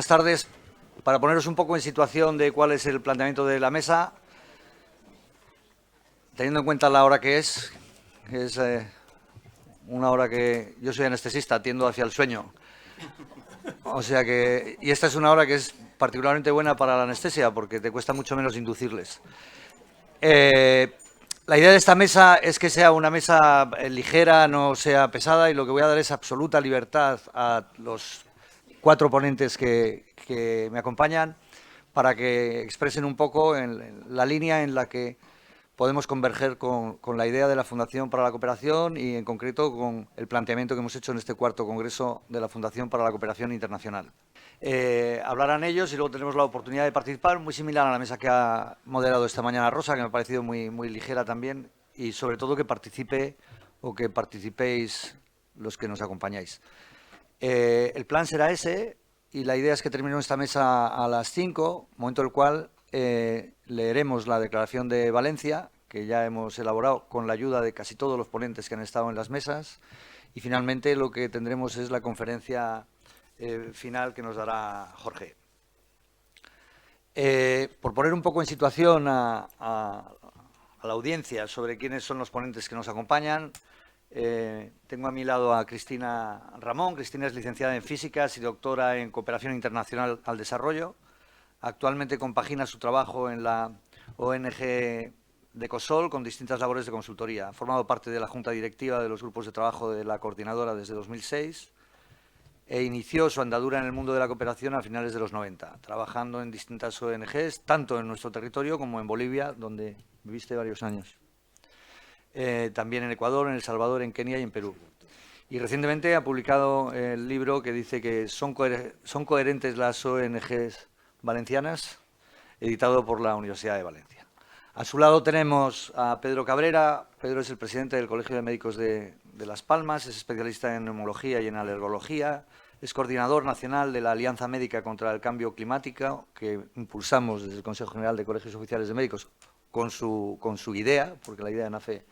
buenas tardes. Para poneros un poco en situación de cuál es el planteamiento de la mesa, teniendo en cuenta la hora que es una hora que yo soy anestesista, tiendo hacia el sueño. O sea que, y esta es una hora que es particularmente buena para la anestesia porque te cuesta mucho menos inducirles. La idea de esta mesa es que sea una mesa ligera, no sea pesada, y lo que voy a dar es absoluta libertad a los 4 ponentes que me acompañan para que expresen un poco en la línea en la que podemos converger con la idea de la Fundación para la Cooperación y, en concreto, con el planteamiento que hemos hecho en este 4º Congreso de la Fundación para la Cooperación Internacional. Hablarán ellos y luego tenemos la oportunidad de participar, muy similar a la mesa que ha moderado esta mañana Rosa, que me ha parecido muy ligera también, y sobre todo que participe o que participéis los que nos acompañáis. El plan será ese y la idea es que terminemos esta mesa a las 5, momento en el cual leeremos la declaración de Valencia, que ya hemos elaborado con la ayuda de casi todos los ponentes que han estado en las mesas, y finalmente lo que tendremos es la conferencia final que nos dará Jorge. Por poner un poco en situación a la audiencia sobre quiénes son los ponentes que nos acompañan, tengo a mi lado a Cristina Ramón. Cristina es licenciada en Físicas y doctora en Cooperación Internacional al Desarrollo. Actualmente compagina su trabajo en la ONG de COSOL con distintas labores de consultoría. Ha formado parte de la Junta Directiva de los grupos de trabajo de la Coordinadora desde 2006 e inició su andadura en el mundo de la cooperación a finales de los 90, trabajando en distintas ONGs, tanto en nuestro territorio como en Bolivia, donde viviste varios años. También en Ecuador, en El Salvador, en Kenia y en Perú. Y recientemente ha publicado el libro que dice que son coherentes las ONGs valencianas, editado por la Universidad de Valencia. A su lado tenemos a Pedro Cabrera. Pedro es el presidente del Colegio de Médicos de Las Palmas, es especialista en neumología y en alergología, es coordinador nacional de la Alianza Médica contra el Cambio Climático, que impulsamos desde el Consejo General de Colegios Oficiales de Médicos con su idea, porque la idea nace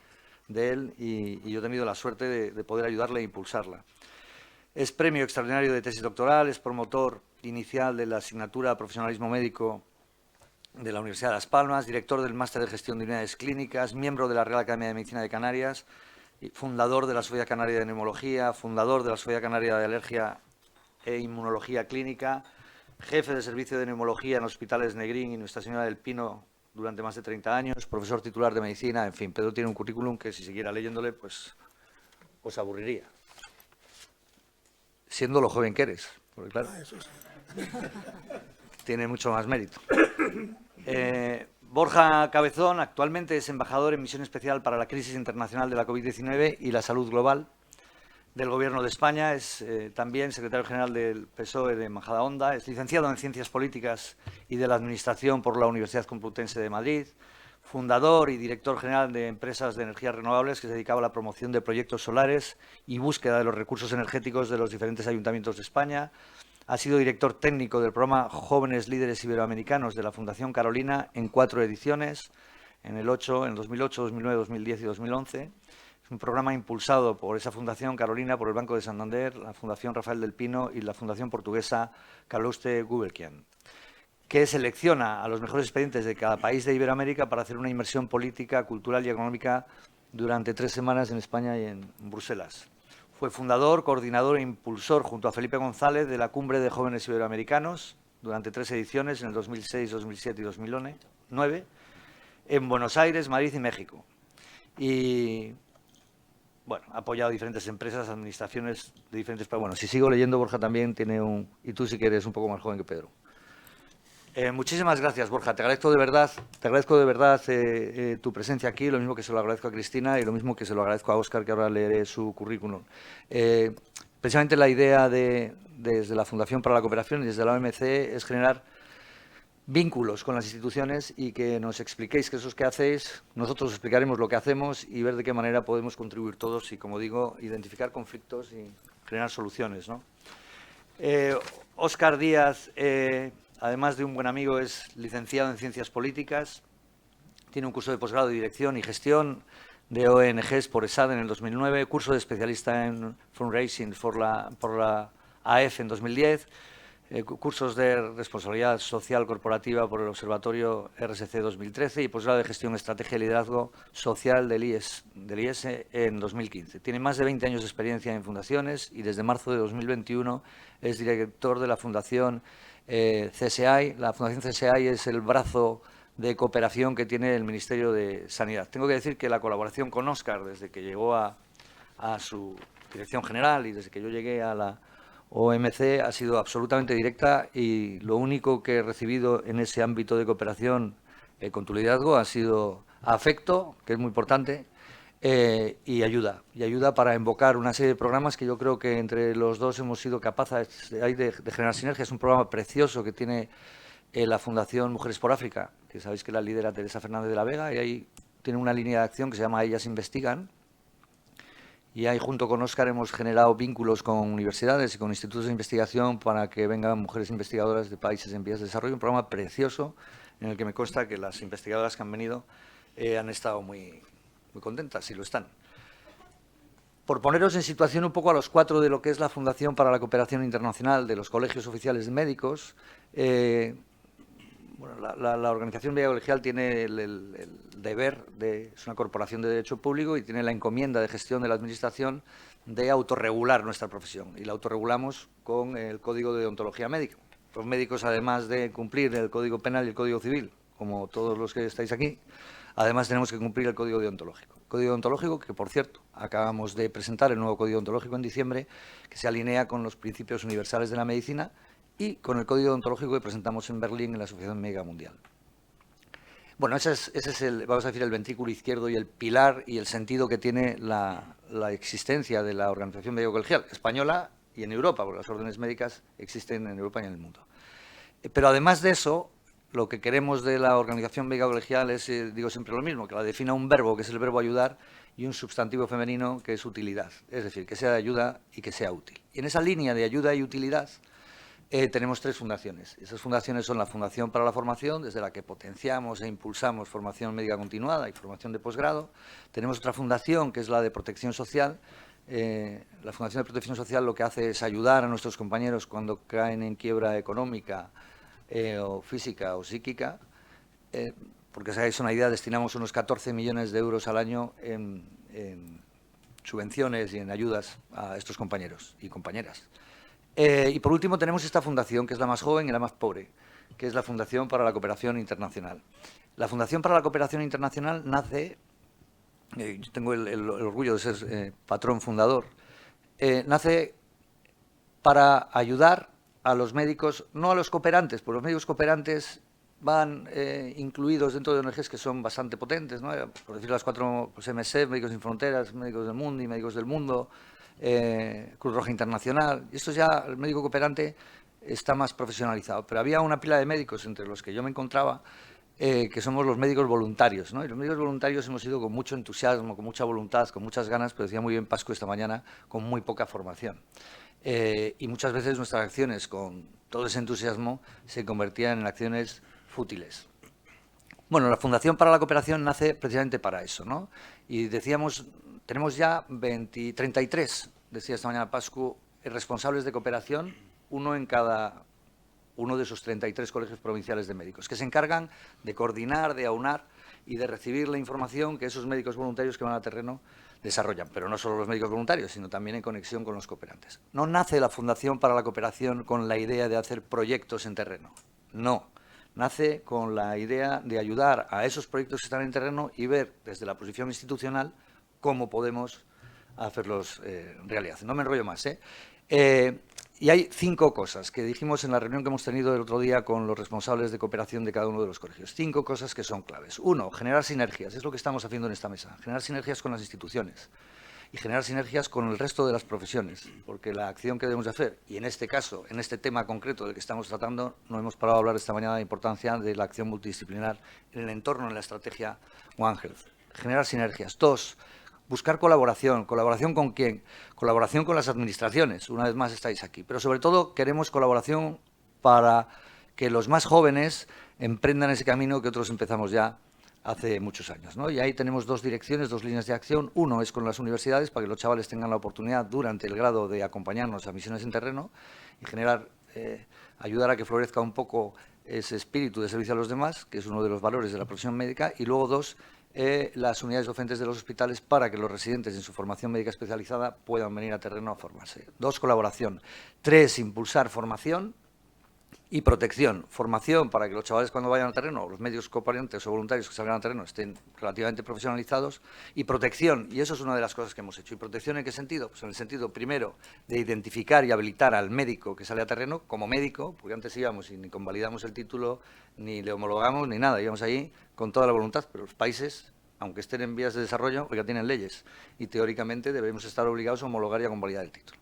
de él, y yo he tenido la suerte de poder ayudarle a impulsarla. Es premio extraordinario de tesis doctoral, es promotor inicial de la asignatura Profesionalismo Médico de la Universidad de Las Palmas, director del Máster de Gestión de Unidades Clínicas, miembro de la Real Academia de Medicina de Canarias, fundador de la Sociedad Canaria de Neumología, fundador de la Sociedad Canaria de Alergia e Inmunología Clínica, jefe de servicio de neumología en Hospitales Negrín y Nuestra Señora del Pino durante más de 30 años, profesor titular de medicina. En fin, Pedro tiene un currículum que, si siguiera leyéndole, pues os aburriría. Siendo lo joven que eres, porque claro, tiene mucho más mérito. Borja Cabezón actualmente es embajador en misión especial para la crisis internacional de la COVID-19 y la salud global del Gobierno de España. Es también secretario general del PSOE de Majadahonda. Es licenciado en Ciencias Políticas y de la Administración por la Universidad Complutense de Madrid. Fundador y director general de Empresas de Energías Renovables, que se dedicaba a la promoción de proyectos solares y búsqueda de los recursos energéticos de los diferentes ayuntamientos de España. Ha sido director técnico del programa Jóvenes Líderes Iberoamericanos de la Fundación Carolina en 4 ediciones, en el 2008, 2009, 2010 y 2011. Es un programa impulsado por esa Fundación Carolina, por el Banco de Santander, la Fundación Rafael del Pino y la Fundación Portuguesa Calouste Gulbenkian, que selecciona a los mejores expedientes de cada país de Iberoamérica para hacer una inmersión política, cultural y económica durante 3 semanas en España y en Bruselas. Fue fundador, coordinador e impulsor, junto a Felipe González, de la Cumbre de Jóvenes Iberoamericanos durante 3 ediciones, en el 2006, 2007 y 2009, en Buenos Aires, Madrid y México. Y bueno, ha apoyado a diferentes empresas, administraciones de diferentes países. Bueno, si sigo leyendo, Borja también tiene un... Y tú sí que eres un poco más joven que Pedro. Muchísimas gracias, Borja. Te agradezco de verdad tu presencia aquí, lo mismo que se lo agradezco a Cristina y lo mismo que se lo agradezco a Óscar, que ahora leeré su currículum. Precisamente la idea desde la Fundación para la Cooperación y desde la OMC es generar vínculos con las instituciones y que nos expliquéis qué es lo que hacéis, nosotros explicaremos lo que hacemos y ver de qué manera podemos contribuir todos y, como digo, identificar conflictos y generar soluciones, ¿no? Óscar Díaz, además de un buen amigo, es licenciado en Ciencias Políticas, tiene un curso de posgrado de Dirección y Gestión de ONGs por ESAD en el 2009, curso de especialista en fundraising por la AEF en 2010, cursos de responsabilidad social corporativa por el Observatorio RSC 2013 y posgrado de gestión, estrategia y liderazgo social del IES en 2015. Tiene más de 20 años de experiencia en fundaciones y desde marzo de 2021 es director de la Fundación CSI. La Fundación CSI es el brazo de cooperación que tiene el Ministerio de Sanidad. Tengo que decir que la colaboración con Óscar, desde que llegó a su dirección general y desde que yo llegué a la OMC, ha sido absolutamente directa, y lo único que he recibido en ese ámbito de cooperación con tu liderazgo ha sido afecto, que es muy importante, y ayuda para invocar una serie de programas que yo creo que entre los dos hemos sido capaces de generar sinergias. Es un programa precioso que tiene la Fundación Mujeres por África, que sabéis que la lidera Teresa Fernández de la Vega, y ahí tiene una línea de acción que se llama Ellas Investigan. Y ahí, junto con Óscar, hemos generado vínculos con universidades y con institutos de investigación para que vengan mujeres investigadoras de países en vías de desarrollo. Un programa precioso en el que me consta que las investigadoras que han venido han estado muy contentas, y lo están. Por poneros en situación un poco a los cuatro de lo que es la Fundación para la Cooperación Internacional de los Colegios Oficiales de Médicos, bueno, la Organización Médica Colegial tiene el deber es una corporación de derecho público y tiene la encomienda de gestión de la Administración de autorregular nuestra profesión. Y la autorregulamos con el Código de Deontología Médica. Los médicos, además de cumplir el Código Penal y el Código Civil, como todos los que estáis aquí, además tenemos que cumplir el Código Deontológico. El Código Deontológico que, por cierto, acabamos de presentar el nuevo Código Deontológico en diciembre, que se alinea con los principios universales de la medicina y con el Código Deontológico que presentamos en Berlín en la Asociación Médica Mundial. Bueno, ese es el, vamos a decir, el ventrículo izquierdo y el pilar y el sentido que tiene la existencia de la Organización Médica Colegial española y en Europa, porque las órdenes médicas existen en Europa y en el mundo. Pero además de eso, lo que queremos de la Organización Médica Colegial es, digo siempre lo mismo, que la defina un verbo, que es el verbo ayudar, y un sustantivo femenino, que es utilidad. Es decir, que sea de ayuda y que sea útil. Y en esa línea de ayuda y utilidad tenemos tres fundaciones. Esas fundaciones son la Fundación para la Formación, desde la que potenciamos e impulsamos formación médica continuada y formación de posgrado. Tenemos otra fundación, que es la de Protección Social. La Fundación de Protección Social lo que hace es ayudar a nuestros compañeros cuando caen en quiebra económica o física o psíquica. Porque os hagáis una idea, destinamos unos 14 millones de euros al año en subvenciones y en ayudas a estos compañeros y compañeras. Y por último tenemos esta fundación, que es la más joven y la más pobre, que es la Fundación para la Cooperación Internacional. La Fundación para la Cooperación Internacional nace, yo tengo el orgullo de ser patrón fundador, nace para ayudar a los médicos, no a los cooperantes, porque los médicos cooperantes van incluidos dentro de ONGs que son bastante potentes, ¿no? Por decir las cuatro, pues MSF, Médicos Sin Fronteras, Médicos del Mundo y Médicos del Mundo, Cruz Roja Internacional. Y esto ya, el médico cooperante está más profesionalizado. Pero había una pila de médicos entre los que yo me encontraba, que somos los médicos voluntarios, ¿no? Y los médicos voluntarios hemos ido con mucho entusiasmo, con mucha voluntad, con muchas ganas, pero decía muy bien Pascu esta mañana, con muy poca formación. Y muchas veces nuestras acciones, con todo ese entusiasmo, se convertían en acciones fútiles. Bueno, la Fundación para la Cooperación nace precisamente para eso, ¿no? Y decíamos, tenemos ya 33, decía esta mañana Pascu, responsables de cooperación, uno en cada uno de esos 33 colegios provinciales de médicos, que se encargan de coordinar, de aunar y de recibir la información que esos médicos voluntarios que van a terreno desarrollan. Pero no solo los médicos voluntarios, sino también en conexión con los cooperantes. No nace la Fundación para la Cooperación con la idea de hacer proyectos en terreno, no. Nace con la idea de ayudar a esos proyectos que están en terreno y ver desde la posición institucional cómo podemos hacerlos realidad. No me enrollo más, y hay 5 cosas que dijimos en la reunión que hemos tenido el otro día con los responsables de cooperación de cada uno de los colegios. 5 cosas que son claves. 1, generar sinergias. Es lo que estamos haciendo en esta mesa. Generar sinergias con las instituciones y generar sinergias con el resto de las profesiones, porque la acción que debemos hacer, y en este caso, en este tema concreto del que estamos tratando, no hemos parado de hablar esta mañana de la importancia de la acción multidisciplinar en el entorno, en la estrategia One Health. Generar sinergias. 2, buscar colaboración. ¿Colaboración con quién? Colaboración con las administraciones. Una vez más estáis aquí. Pero sobre todo queremos colaboración para que los más jóvenes emprendan ese camino que otros empezamos ya hace muchos años, ¿no? Y ahí tenemos 2 direcciones, 2 líneas de acción. Uno es con las universidades, para que los chavales tengan la oportunidad durante el grado de acompañarnos a misiones en terreno y generar ayudar a que florezca un poco ese espíritu de servicio a los demás, que es uno de los valores de la profesión médica, y luego 2, las unidades docentes de los hospitales para que los residentes en su formación médica especializada puedan venir a terreno a formarse. 2, colaboración. 3, impulsar formación y protección. Formación para que los chavales cuando vayan al terreno, los medios cooperantes o voluntarios que salgan al terreno estén relativamente profesionalizados, y protección, y eso es una de las cosas que hemos hecho. ¿Y protección en qué sentido? Pues en el sentido, primero, de identificar y habilitar al médico que sale a terreno como médico, porque antes íbamos y ni convalidamos el título, ni le homologamos, ni nada, íbamos allí con toda la voluntad, pero los países, aunque estén en vías de desarrollo, ya tienen leyes, y teóricamente debemos estar obligados a homologar y a convalidar el título.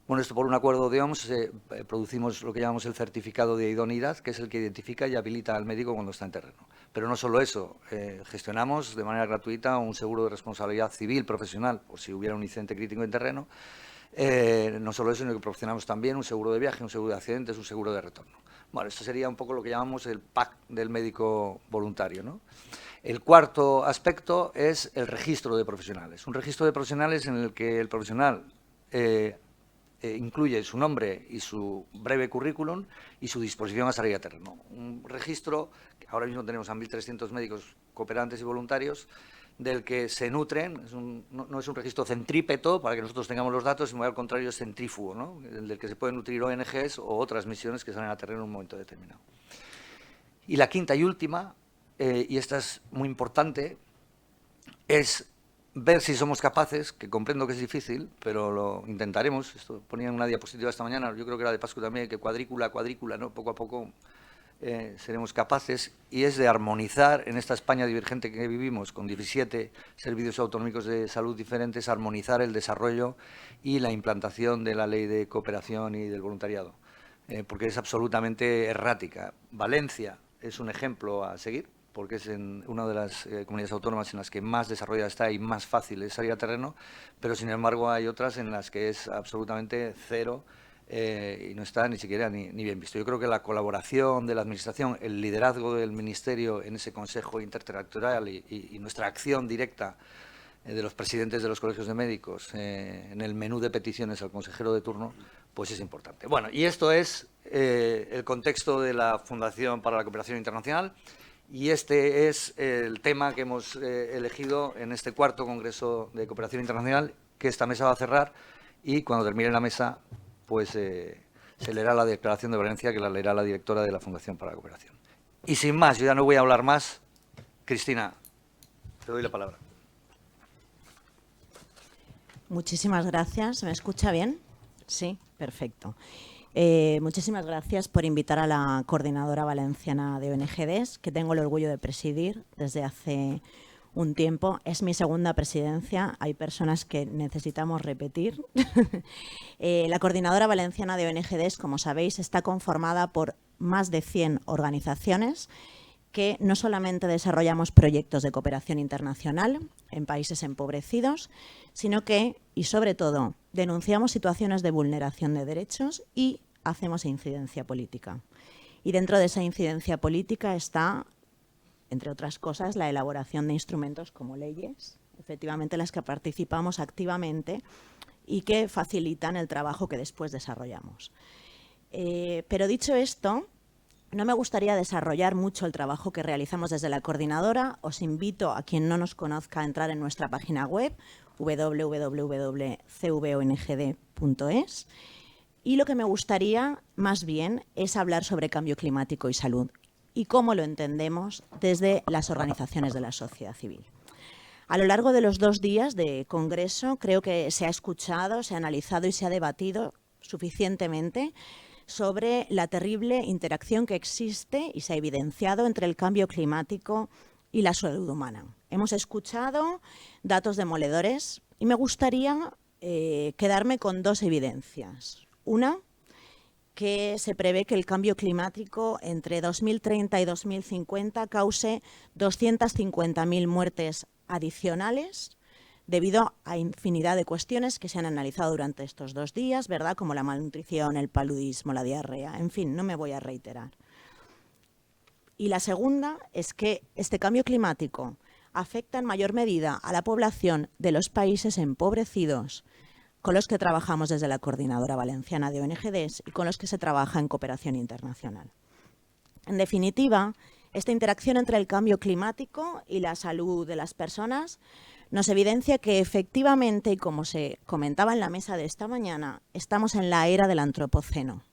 Bueno, esto por un acuerdo de OMS producimos lo que llamamos el certificado de idoneidad, que es el que identifica y habilita al médico cuando está en terreno. Pero no solo eso, gestionamos de manera gratuita un seguro de responsabilidad civil profesional, por si hubiera un incidente crítico en terreno. No solo eso, sino que proporcionamos también un seguro de viaje, un seguro de accidentes, un seguro de retorno. Bueno, esto sería un poco lo que llamamos el pack del médico voluntario, ¿no? El cuarto aspecto es el registro de profesionales. Un registro de profesionales en el que el profesional incluye su nombre y su breve currículum y su disposición a salir a terreno. Un registro, que ahora mismo tenemos a 1.300 médicos cooperantes y voluntarios, del que se nutren, no es un registro centrípeto para que nosotros tengamos los datos, sino al contrario es centrífugo, ¿no? Del que se pueden nutrir ONGs o otras misiones que salen a terreno en un momento determinado. Y la quinta y última, y esta es muy importante, es ver si somos capaces, que comprendo que es difícil, pero lo intentaremos. Esto ponía en una diapositiva esta mañana, yo creo que era de Pascu también, que cuadrícula a cuadrícula, ¿no? Poco a poco seremos capaces, y es de armonizar en esta España divergente que vivimos, con 17 servicios autonómicos de salud diferentes, armonizar el desarrollo y la implantación de la ley de cooperación y del voluntariado, porque es absolutamente errática. Valencia es un ejemplo a seguir, porque es en una de las comunidades autónomas en las que más desarrollada está y más fácil es salir a terreno, pero sin embargo hay otras en las que es absolutamente cero y no está ni siquiera ni bien visto. Yo creo que la colaboración de la Administración, el liderazgo del Ministerio en ese Consejo Interterritorial y nuestra acción directa de los presidentes de los colegios de médicos en el menú de peticiones al consejero de turno, pues es importante. Bueno, y esto es el contexto de la Fundación para la Cooperación Internacional. Y este es el tema que hemos elegido en este cuarto Congreso de Cooperación Internacional, que esta mesa va a cerrar, y cuando termine la mesa, pues se leerá la declaración de Valencia, que la leerá la directora de la Fundación para la Cooperación. Y sin más, yo ya no voy a hablar más. Cristina, te doy la palabra. Muchísimas gracias. ¿Me escucha bien? Sí, perfecto. Muchísimas gracias por invitar a la Coordinadora Valenciana de ONGDs, que tengo el orgullo de presidir desde hace un tiempo. Es mi segunda presidencia, hay personas que necesitamos repetir. La Coordinadora Valenciana de ONGDs, como sabéis, está conformada por más de 100 organizaciones que no solamente desarrollamos proyectos de cooperación internacional en países empobrecidos, sino que, y sobre todo, denunciamos situaciones de vulneración de derechos y hacemos incidencia política. Y dentro de esa incidencia política está, entre otras cosas, la elaboración de instrumentos como leyes, efectivamente las que participamos activamente y que facilitan el trabajo que después desarrollamos. Pero dicho esto, no me gustaría desarrollar mucho el trabajo que realizamos desde la coordinadora. Os invito a quien no nos conozca a entrar en nuestra página web www.cvongd.es, y lo que me gustaría más bien es hablar sobre cambio climático y salud y cómo lo entendemos desde las organizaciones de la sociedad civil. A lo largo de los 2 días de congreso creo que se ha escuchado, se ha analizado y se ha debatido suficientemente sobre la terrible interacción que existe y se ha evidenciado entre el cambio climático y la salud humana. Hemos escuchado datos demoledores y me gustaría quedarme con 2 evidencias. Una, que se prevé que el cambio climático entre 2030 y 2050 cause 250.000 muertes adicionales debido a infinidad de cuestiones que se han analizado durante estos 2 días, ¿verdad? Como la malnutrición, el paludismo, la diarrea, en fin, no me voy a reiterar. Y la segunda es que este cambio climático afecta en mayor medida a la población de los países empobrecidos, con los que trabajamos desde la Coordinadora Valenciana de ONGDs y con los que se trabaja en cooperación internacional. En definitiva, esta interacción entre el cambio climático y la salud de las personas nos evidencia que efectivamente, y como se comentaba en la mesa de esta mañana, estamos en la era del antropoceno.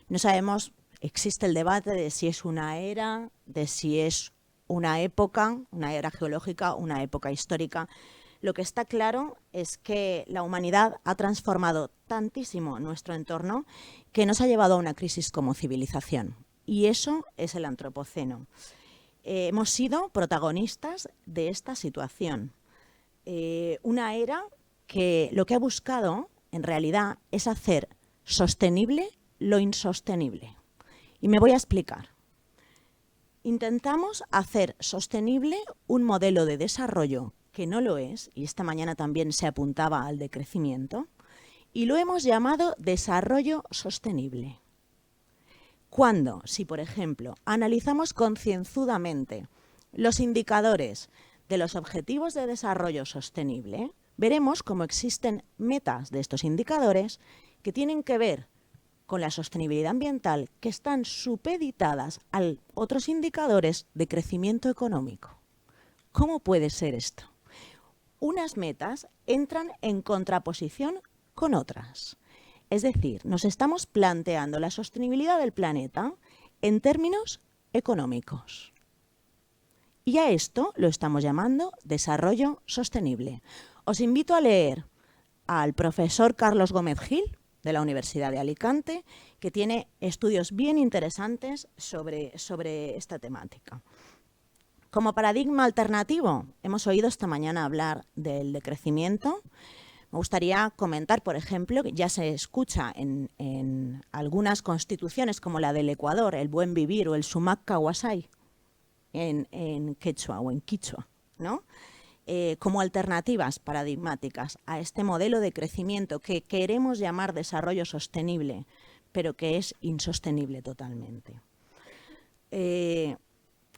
No sabemos, existe el debate de si es una era, de si es una época, una era geológica, una época histórica. Lo que está claro es que la humanidad ha transformado tantísimo nuestro entorno que nos ha llevado a una crisis como civilización. Y eso es el antropoceno. Hemos sido protagonistas de esta situación. Una era que lo que ha buscado, en realidad, es hacer sostenible lo insostenible. Y me voy a explicar. Intentamos hacer sostenible un modelo de desarrollo que no lo es, y esta mañana también se apuntaba al decrecimiento, y lo hemos llamado desarrollo sostenible. Cuando, si por ejemplo, analizamos concienzudamente los indicadores de los objetivos de desarrollo sostenible, veremos cómo existen metas de estos indicadores que tienen que ver con la sostenibilidad ambiental que están supeditadas a otros indicadores de crecimiento económico. ¿Cómo puede ser esto? Unas metas entran en contraposición con otras. Es decir, nos estamos planteando la sostenibilidad del planeta en términos económicos. Y a esto lo estamos llamando desarrollo sostenible. Os invito a leer al profesor Carlos Gómez Gil, de la Universidad de Alicante, que tiene estudios bien interesantes sobre esta temática. Como paradigma alternativo, hemos oído esta mañana hablar del decrecimiento. Me gustaría comentar, por ejemplo, que ya se escucha en algunas constituciones como la del Ecuador, el buen vivir o el sumac kawasai en quechua o en quichua, ¿no? Como alternativas paradigmáticas a este modelo de crecimiento que queremos llamar desarrollo sostenible, pero que es insostenible totalmente.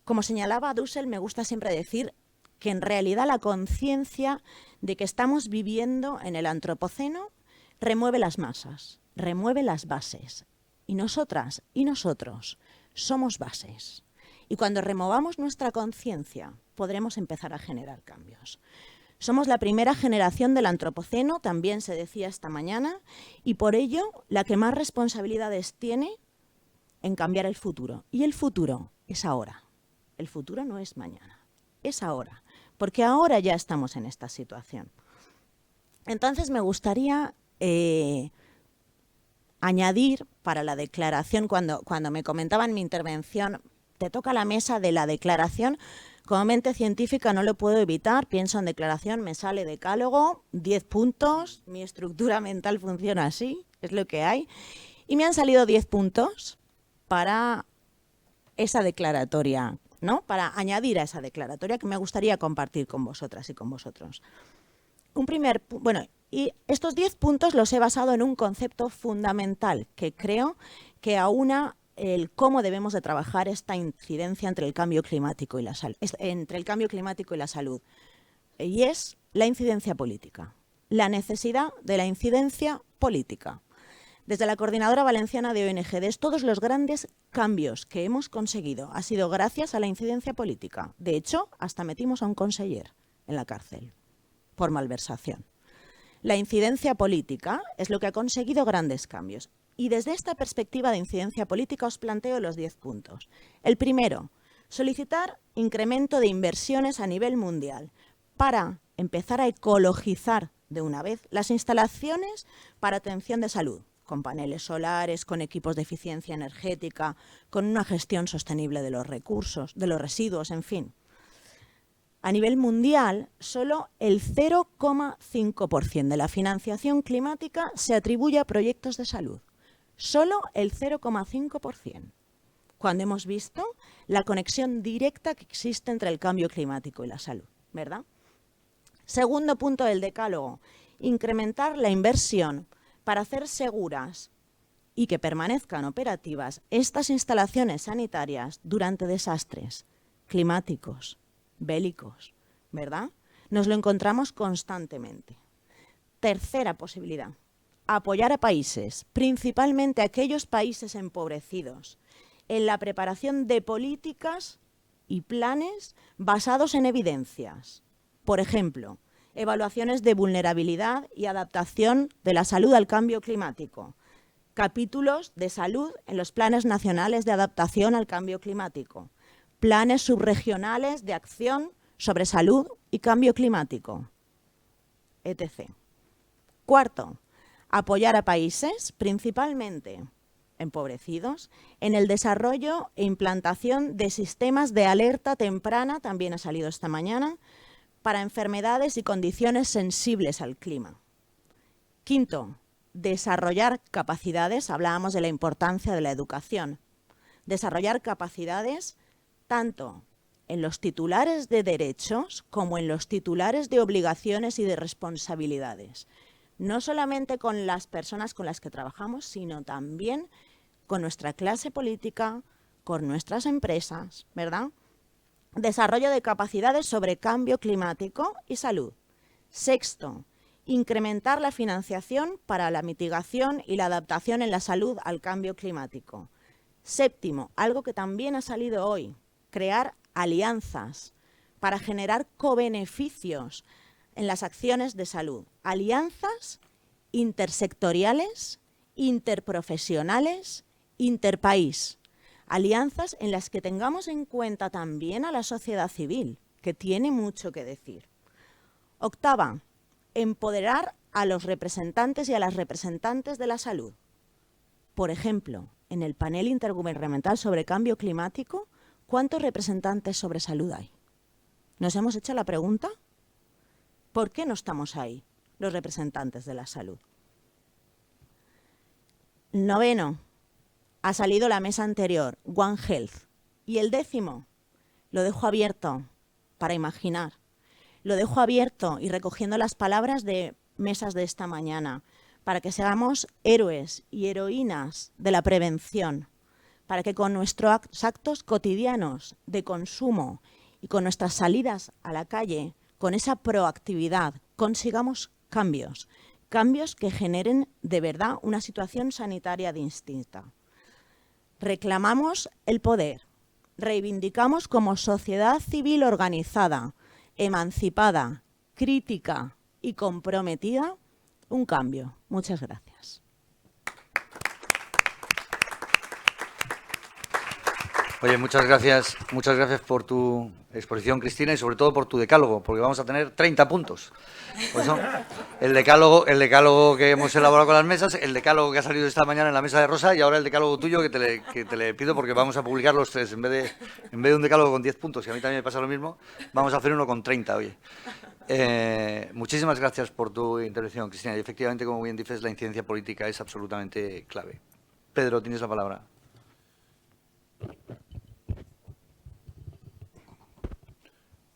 Como señalaba Dussel, me gusta siempre decir que en realidad la conciencia de que estamos viviendo en el antropoceno remueve las masas, remueve las bases. Y nosotras y nosotros somos bases. Y cuando removamos nuestra conciencia, podremos empezar a generar cambios. Somos la primera generación del antropoceno, también se decía esta mañana, y por ello la que más responsabilidades tiene en cambiar el futuro. Y el futuro es ahora. El futuro no es mañana, es ahora, porque ahora ya estamos en esta situación. Entonces me gustaría añadir para la declaración, cuando me comentaban mi intervención, te toca la mesa de la declaración. Como mente científica no lo puedo evitar, pienso en declaración, me sale decálogo, 10 puntos, mi estructura mental funciona así, es lo que hay. Y me han salido 10 puntos para esa declaratoria, ¿no? Para añadir a esa declaratoria que me gustaría compartir con vosotras y con vosotros. Y estos 10 puntos los he basado en un concepto fundamental que creo que aúna el cómo debemos de trabajar esta incidencia entre el cambio climático y la salud, y es la incidencia política, la necesidad de la incidencia política. Desde la Coordinadora Valenciana de ONGDs, todos los grandes cambios que hemos conseguido ha sido gracias a la incidencia política. De hecho, hasta metimos a un conseller en la cárcel por malversación. La incidencia política es lo que ha conseguido grandes cambios. Y desde esta perspectiva de incidencia política os planteo los 10 puntos. El primero, solicitar incremento de inversiones a nivel mundial para empezar a ecologizar de una vez las instalaciones para atención de salud, con paneles solares, con equipos de eficiencia energética, con una gestión sostenible de los recursos, de los residuos, en fin. A nivel mundial, solo el 0,5% de la financiación climática se atribuye a proyectos de salud. Solo el 0,5%, cuando hemos visto la conexión directa que existe entre el cambio climático y la salud, ¿verdad? Segundo punto del decálogo, incrementar la inversión para hacer seguras y que permanezcan operativas estas instalaciones sanitarias durante desastres climáticos, bélicos, ¿verdad? Nos lo encontramos constantemente. Tercera posibilidad, apoyar a países, principalmente a aquellos países empobrecidos, en la preparación de políticas y planes basados en evidencias. Por ejemplo, evaluaciones de vulnerabilidad y adaptación de la salud al cambio climático, capítulos de salud en los planes nacionales de adaptación al cambio climático, planes subregionales de acción sobre salud y cambio climático, etc. Cuarto, apoyar a países, principalmente empobrecidos, en el desarrollo e implantación de sistemas de alerta temprana, también ha salido esta mañana, para enfermedades y condiciones sensibles al clima. Quinto, desarrollar capacidades, hablábamos de la importancia de la educación, desarrollar capacidades tanto en los titulares de derechos como en los titulares de obligaciones y de responsabilidades. No solamente con las personas con las que trabajamos, sino también con nuestra clase política, con nuestras empresas, ¿verdad? Desarrollo de capacidades sobre cambio climático y salud. Sexto, incrementar la financiación para la mitigación y la adaptación en la salud al cambio climático. Séptimo, algo que también ha salido hoy, crear alianzas para generar cobeneficios en las acciones de salud. Alianzas intersectoriales, interprofesionales, interpaís. Alianzas en las que tengamos en cuenta también a la sociedad civil, que tiene mucho que decir. Octava, empoderar a los representantes y a las representantes de la salud. Por ejemplo, en el panel intergubernamental sobre cambio climático, ¿cuántos representantes sobre salud hay? ¿Nos hemos hecho la pregunta? ¿Por qué no estamos ahí, los representantes de la salud? Noveno, ha salido la mesa anterior, One Health. Y el décimo, lo dejo abierto para imaginar. Lo dejo abierto y recogiendo las palabras de mesas de esta mañana, para que seamos héroes y heroínas de la prevención, para que con nuestros actos cotidianos de consumo y con nuestras salidas a la calle, con esa proactividad, consigamos cambios que generen de verdad una situación sanitaria distinta. Reclamamos el poder, reivindicamos como sociedad civil organizada, emancipada, crítica y comprometida un cambio. Muchas gracias. Oye, muchas gracias por tu exposición, Cristina, y sobre todo por tu decálogo, porque vamos a tener 30 puntos. Pues son el decálogo que hemos elaborado con las mesas, el decálogo que ha salido esta mañana en la mesa de Rosa y ahora el decálogo tuyo que te le pido porque vamos a publicar los tres. En vez de un decálogo con 10 puntos, que a mí también me pasa lo mismo, vamos a hacer uno con 30, oye. Muchísimas gracias por tu intervención, Cristina. Y efectivamente, como bien dices, la incidencia política es absolutamente clave. Pedro, tienes la palabra.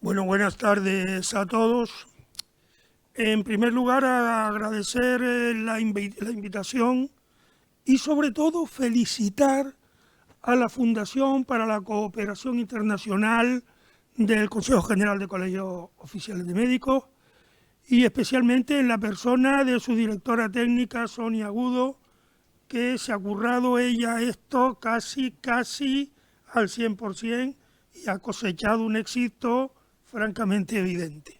Bueno, buenas tardes a todos. En primer lugar, agradecer la invitación y sobre todo felicitar a la Fundación para la Cooperación Internacional del Consejo General de Colegios Oficiales de Médicos y especialmente en la persona de su directora técnica, Sonia Agudo, que se ha currado ella esto casi al 100% y ha cosechado un éxito francamente evidente.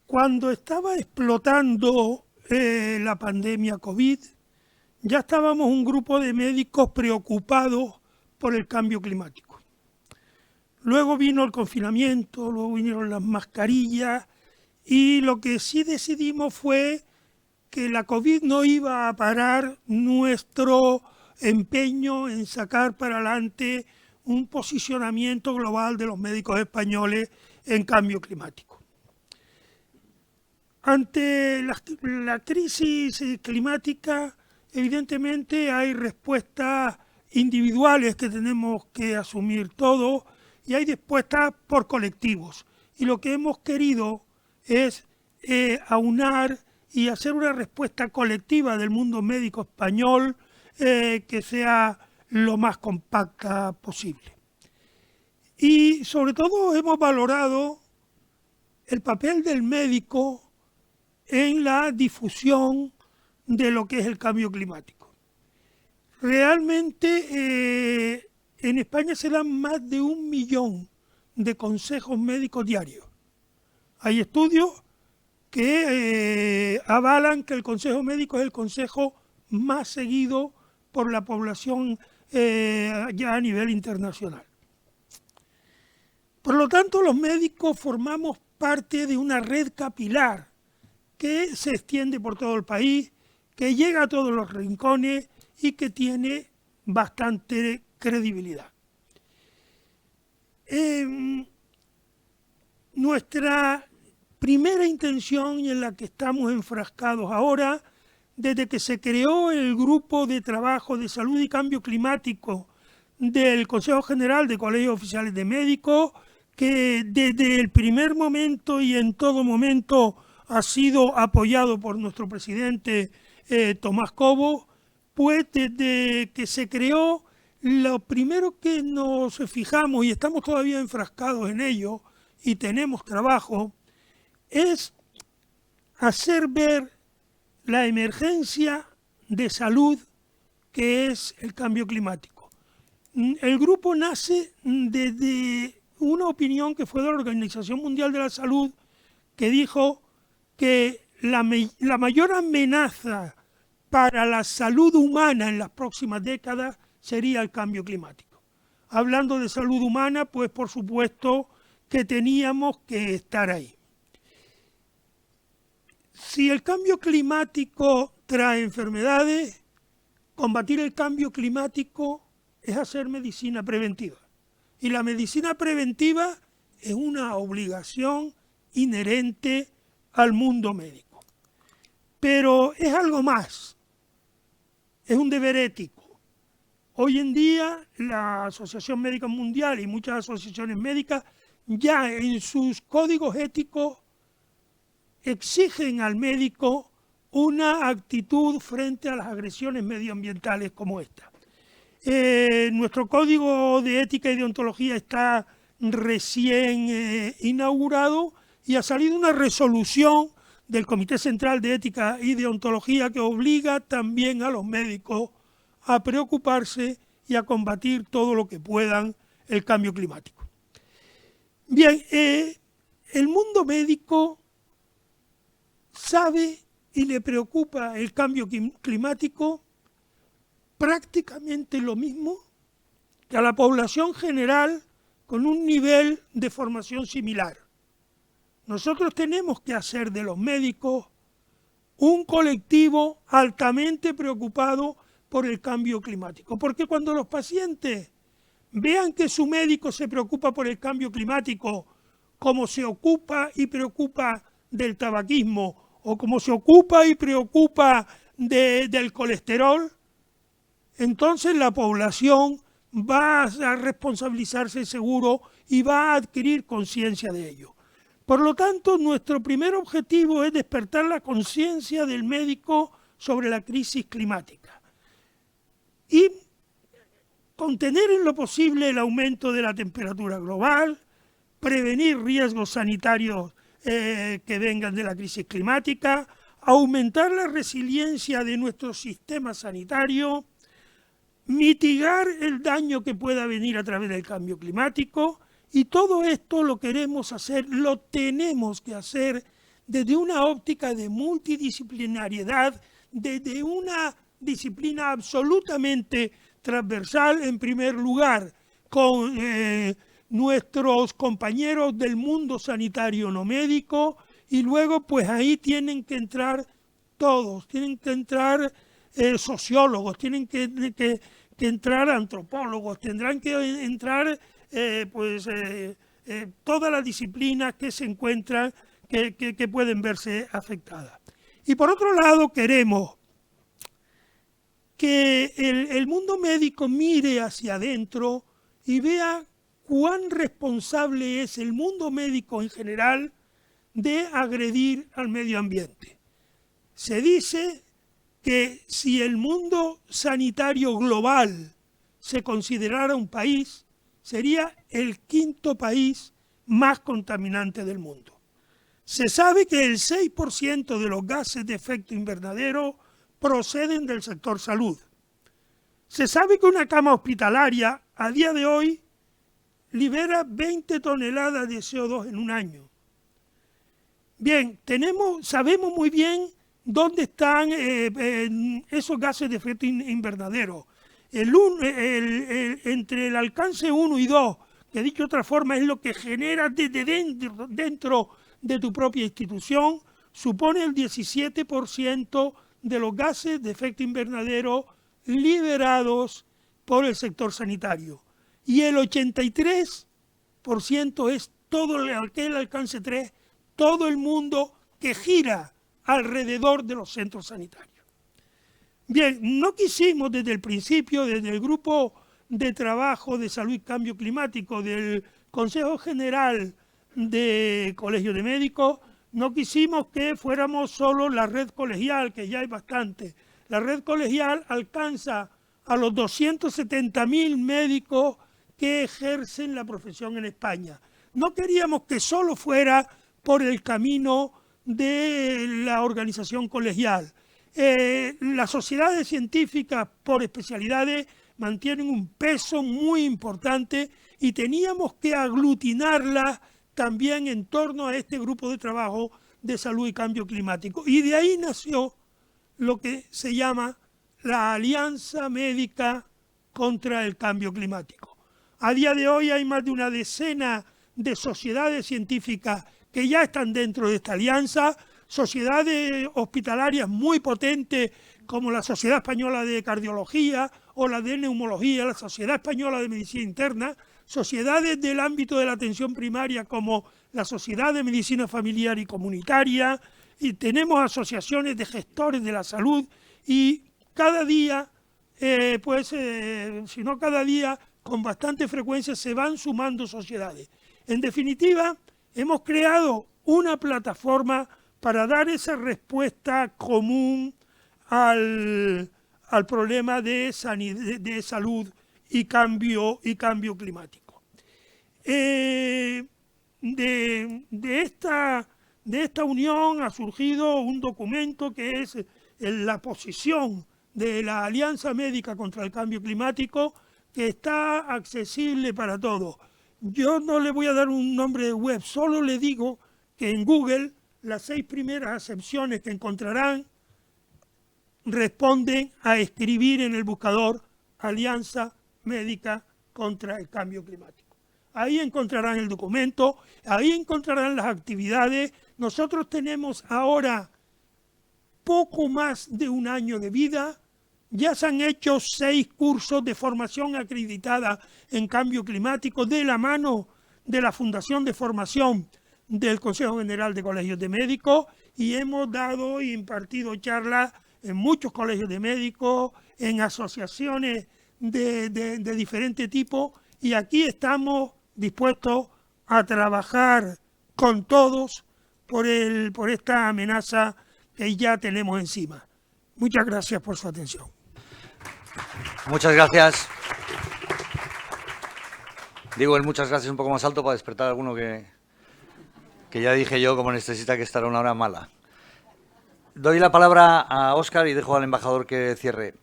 Cuando estaba explotando la pandemia COVID, ya estábamos un grupo de médicos preocupados por el cambio climático. Luego vino el confinamiento, luego vinieron las mascarillas y lo que sí decidimos fue que la COVID no iba a parar nuestro empeño en sacar para adelante un posicionamiento global de los médicos españoles en cambio climático. Ante la crisis climática, evidentemente hay respuestas individuales que tenemos que asumir todos y hay respuestas por colectivos. Y lo que hemos querido es aunar y hacer una respuesta colectiva del mundo médico español que sea lo más compacta posible. Y sobre todo hemos valorado el papel del médico en la difusión de lo que es el cambio climático. Realmente en España se dan más de 1 millón de consejos médicos diarios. Hay estudios que avalan que el consejo médico es el consejo más seguido por la población ya a nivel internacional. Por lo tanto, los médicos formamos parte de una red capilar que se extiende por todo el país, que llega a todos los rincones y que tiene bastante credibilidad. Nuestra primera intención, y en la que estamos enfrascados ahora, desde que se creó el Grupo de Trabajo de Salud y Cambio Climático del Consejo General de Colegios Oficiales de Médicos, que desde el primer momento y en todo momento ha sido apoyado por nuestro presidente Tomás Cobo, pues desde que se creó, lo primero que nos fijamos, y estamos todavía enfrascados en ello, y tenemos trabajo, es hacer ver la emergencia de salud que es el cambio climático. El grupo nace desde una opinión que fue de la Organización Mundial de la Salud, que dijo que la mayor amenaza para la salud humana en las próximas décadas sería el cambio climático. Hablando de salud humana, pues por supuesto que teníamos que estar ahí. Si el cambio climático trae enfermedades, combatir el cambio climático es hacer medicina preventiva. Y la medicina preventiva es una obligación inherente al mundo médico. Pero es algo más, es un deber ético. Hoy en día la Asociación Médica Mundial y muchas asociaciones médicas ya en sus códigos éticos exigen al médico una actitud frente a las agresiones medioambientales como esta. Nuestro código de ética y deontología está recién inaugurado y ha salido una resolución del Comité Central de Ética y Deontología que obliga también a los médicos a preocuparse y a combatir todo lo que puedan el cambio climático. Bien, el mundo médico sabe y le preocupa el cambio climático prácticamente lo mismo que a la población general con un nivel de formación similar. Nosotros tenemos que hacer de los médicos un colectivo altamente preocupado por el cambio climático, porque cuando los pacientes vean que su médico se preocupa por el cambio climático como se ocupa y preocupa del tabaquismo o como se ocupa y preocupa del colesterol, entonces la población va a responsabilizarse seguro y va a adquirir conciencia de ello. Por lo tanto, nuestro primer objetivo es despertar la conciencia del médico sobre la crisis climática y contener en lo posible el aumento de la temperatura global, prevenir riesgos sanitarios que vengan de la crisis climática, aumentar la resiliencia de nuestro sistema sanitario, mitigar el daño que pueda venir a través del cambio climático, y todo esto lo queremos hacer, lo tenemos que hacer desde una óptica de multidisciplinariedad, desde una disciplina absolutamente transversal, en primer lugar, con nuestros compañeros del mundo sanitario no médico, y luego pues ahí tienen que entrar todos, tienen que entrar sociólogos, tienen que entrar antropólogos, tendrán que entrar todas las disciplinas que se encuentran, que pueden verse afectadas. Y por otro lado queremos que el mundo médico mire hacia adentro y vea cuán responsable es el mundo médico en general de agredir al medio ambiente. Se dice que si el mundo sanitario global se considerara un país, sería el quinto país más contaminante del mundo. Se sabe que el 6% de los gases de efecto invernadero proceden del sector salud. Se sabe que una cama hospitalaria a día de hoy libera 20 toneladas de CO2 en un año. Bien, sabemos muy bien dónde están esos gases de efecto invernadero. Entre el alcance 1 y 2, que dicho de otra forma es lo que genera desde dentro de tu propia institución, supone el 17% de los gases de efecto invernadero liberados por el sector sanitario. Y el 83% es todo aquel alcance 3, todo el mundo que gira alrededor de los centros sanitarios. Bien, no quisimos desde el principio, desde el Grupo de Trabajo de Salud y Cambio Climático del Consejo General de Colegios de Médicos, no quisimos que fuéramos solo la red colegial, que ya hay bastante. La red colegial alcanza a los 270.000 médicos que ejercen la profesión en España. No queríamos que solo fuera por el camino de la organización colegial. Las sociedades científicas por especialidades mantienen un peso muy importante y teníamos que aglutinarlas también en torno a este grupo de trabajo de salud y cambio climático. Y de ahí nació lo que se llama la Alianza Médica contra el Cambio Climático. A día de hoy hay más de una decena de sociedades científicas que ya están dentro de esta alianza, sociedades hospitalarias muy potentes como la Sociedad Española de Cardiología o la de Neumología, la Sociedad Española de Medicina Interna, sociedades del ámbito de la atención primaria como la Sociedad de Medicina Familiar y Comunitaria, y tenemos asociaciones de gestores de la salud y cada día, si no cada día, con bastante frecuencia se van sumando sociedades. En definitiva, hemos creado una plataforma para dar esa respuesta común al problema de salud y cambio climático. De esta unión ha surgido un documento que es la posición de la Alianza Médica contra el Cambio Climático, que está accesible para todos. Yo no le voy a dar un nombre de web, solo le digo que en Google las 6 primeras acepciones que encontrarán responden a escribir en el buscador Alianza Médica contra el Cambio Climático. Ahí encontrarán el documento, ahí encontrarán las actividades. Nosotros tenemos ahora poco más de un año de vida. Ya se han hecho 6 cursos de formación acreditada en cambio climático de la mano de la Fundación de Formación del Consejo General de Colegios de Médicos y hemos dado y impartido charlas en muchos colegios de médicos, en asociaciones de diferente tipo y aquí estamos dispuestos a trabajar con todos por esta amenaza que ya tenemos encima. Muchas gracias por su atención. Muchas gracias. Digo el muchas gracias un poco más alto para despertar a alguno que ya dije yo como necesita que estar una hora mala. Doy la palabra a Óscar y dejo al embajador que cierre.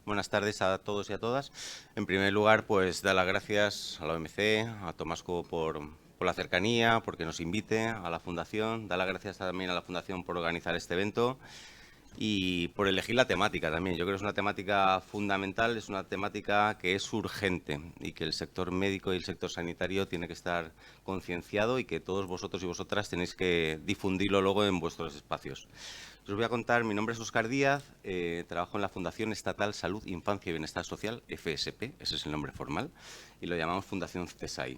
Buenas tardes a todos y a todas. En primer lugar, pues dar las gracias a la OMC, a Tomasco por la cercanía, porque nos invite a la Fundación. Dar las gracias también a la Fundación por organizar este evento y por elegir la temática también. Yo creo que es una temática fundamental, es una temática que es urgente y que el sector médico y el sector sanitario tiene que estar concienciado y que todos vosotros y vosotras tenéis que difundirlo luego en vuestros espacios. Os voy a contar, mi nombre es Óscar Díaz, trabajo en la Fundación Estatal Salud, Infancia y Bienestar Social, FSP, ese es el nombre formal, y lo llamamos Fundación CESAI.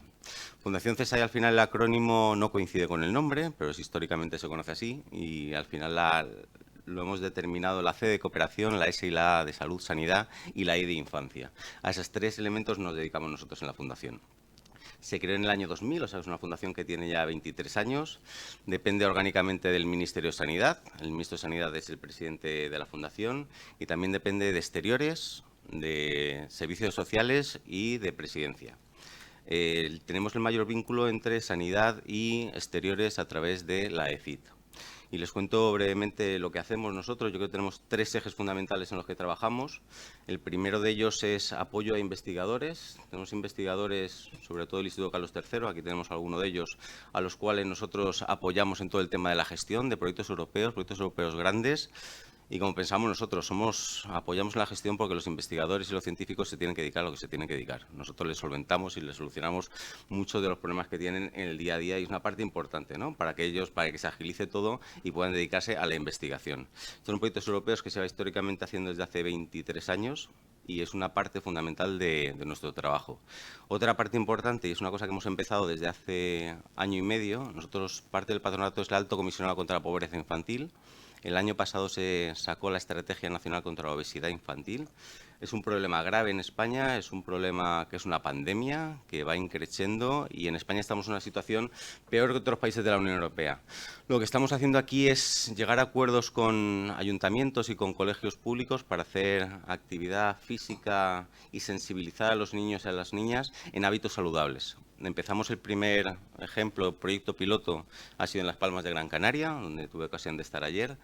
Fundación CESAI, al final el acrónimo no coincide con el nombre, pero históricamente se conoce así, y al final lo hemos determinado la C de cooperación, la S y la A de salud, sanidad y la I de infancia. A esos 3 elementos nos dedicamos nosotros en la Fundación. Se creó en el año 2000, o sea, es una fundación que tiene ya 23 años. Depende orgánicamente del Ministerio de Sanidad. El ministro de Sanidad es el presidente de la fundación y también depende de Exteriores, de Servicios Sociales y de Presidencia. Tenemos el mayor vínculo entre Sanidad y Exteriores a través de la EFIT. Y les cuento brevemente lo que hacemos nosotros. Yo creo que tenemos 3 ejes fundamentales en los que trabajamos. El primero de ellos es apoyo a investigadores. Tenemos investigadores, sobre todo el Instituto Carlos III, aquí tenemos alguno de ellos, a los cuales nosotros apoyamos en todo el tema de la gestión de proyectos europeos grandes. Y como pensamos nosotros, apoyamos en la gestión porque los investigadores y los científicos se tienen que dedicar a lo que se tienen que dedicar. Nosotros les solventamos y les solucionamos muchos de los problemas que tienen en el día a día y es una parte importante, ¿no? Para que se agilice todo y puedan dedicarse a la investigación. Son proyectos europeos que se va históricamente haciendo desde hace 23 años y es una parte fundamental de nuestro trabajo. Otra parte importante, y es una cosa que hemos empezado desde hace año y medio, nosotros, parte del patronato es el Alto Comisionado contra la Pobreza Infantil. El año pasado se sacó la Estrategia Nacional contra la Obesidad Infantil. Es un problema grave en España, es un problema que es una pandemia que va increciendo y en España estamos en una situación peor que otros países de la Unión Europea. Lo que estamos haciendo aquí es llegar a acuerdos con ayuntamientos y con colegios públicos para hacer actividad física y sensibilizar a los niños y a las niñas en hábitos saludables. Empezamos el primer ejemplo, proyecto piloto, ha sido en Las Palmas de Gran Canaria, donde tuve ocasión de estar ayer,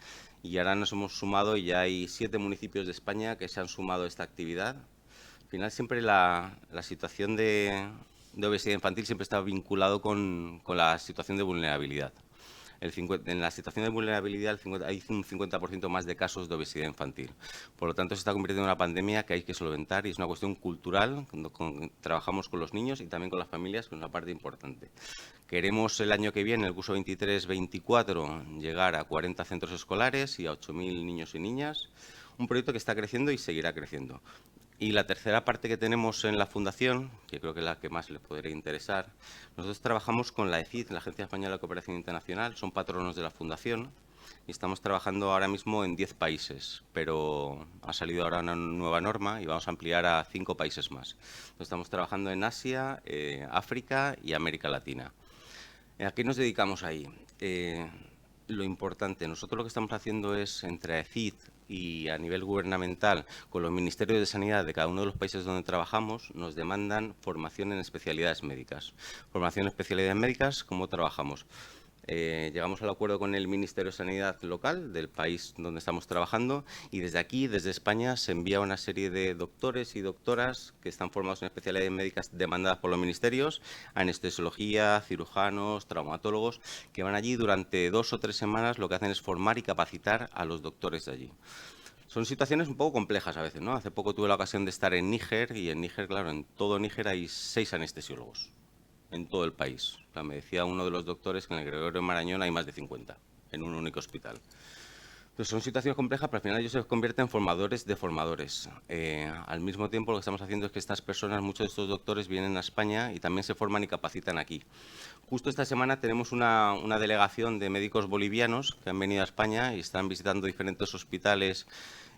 y ahora nos hemos sumado y ya hay 7 municipios de España que se han sumado a esta actividad. Al final siempre la situación de obesidad infantil siempre está vinculado con la situación de vulnerabilidad. En la situación de vulnerabilidad hay un 50% más de casos de obesidad infantil. Por lo tanto, se está convirtiendo en una pandemia que hay que solventar y es una cuestión cultural. Trabajamos con los niños y también con las familias, que es una parte importante. Queremos el año que viene, el curso 23-24, llegar a 40 centros escolares y a 8.000 niños y niñas. Un proyecto que está creciendo y seguirá creciendo. Y la tercera parte que tenemos en la Fundación, que creo que es la que más les podría interesar, nosotros trabajamos con la EFIT, la Agencia Española de Cooperación Internacional, son patronos de la Fundación y estamos trabajando ahora mismo en 10 países, pero ha salido ahora una nueva norma y vamos a ampliar a 5 países más. Estamos trabajando en Asia, África y América Latina. ¿A qué nos dedicamos ahí? Lo importante, nosotros lo que estamos haciendo es, entre EFIT y a nivel gubernamental, con los ministerios de sanidad de cada uno de los países donde trabajamos, nos demandan formación en especialidades médicas. Formación en especialidades médicas, ¿cómo trabajamos? Llegamos al acuerdo con el Ministerio de Sanidad local del país donde estamos trabajando y desde aquí, desde España, se envía una serie de doctores y doctoras que están formados en especialidades médicas demandadas por los ministerios, anestesiología, cirujanos, traumatólogos, que van allí durante 2 o 3 semanas. Lo que hacen es formar y capacitar a los doctores de allí. Son situaciones un poco complejas a veces, ¿no? Hace poco tuve la ocasión de estar en Níger y en Níger, claro, en todo Níger hay 6 anestesiólogos. En todo el país. O sea, me decía uno de los doctores que en el Gregorio Marañón hay más de 50 en un único hospital. Entonces, son situaciones complejas, pero al final ellos se convierten en formadores de formadores. Al mismo tiempo, lo que estamos haciendo es que estas personas, muchos de estos doctores, vienen a España y también se forman y capacitan aquí. Justo esta semana tenemos una delegación de médicos bolivianos que han venido a España y están visitando diferentes hospitales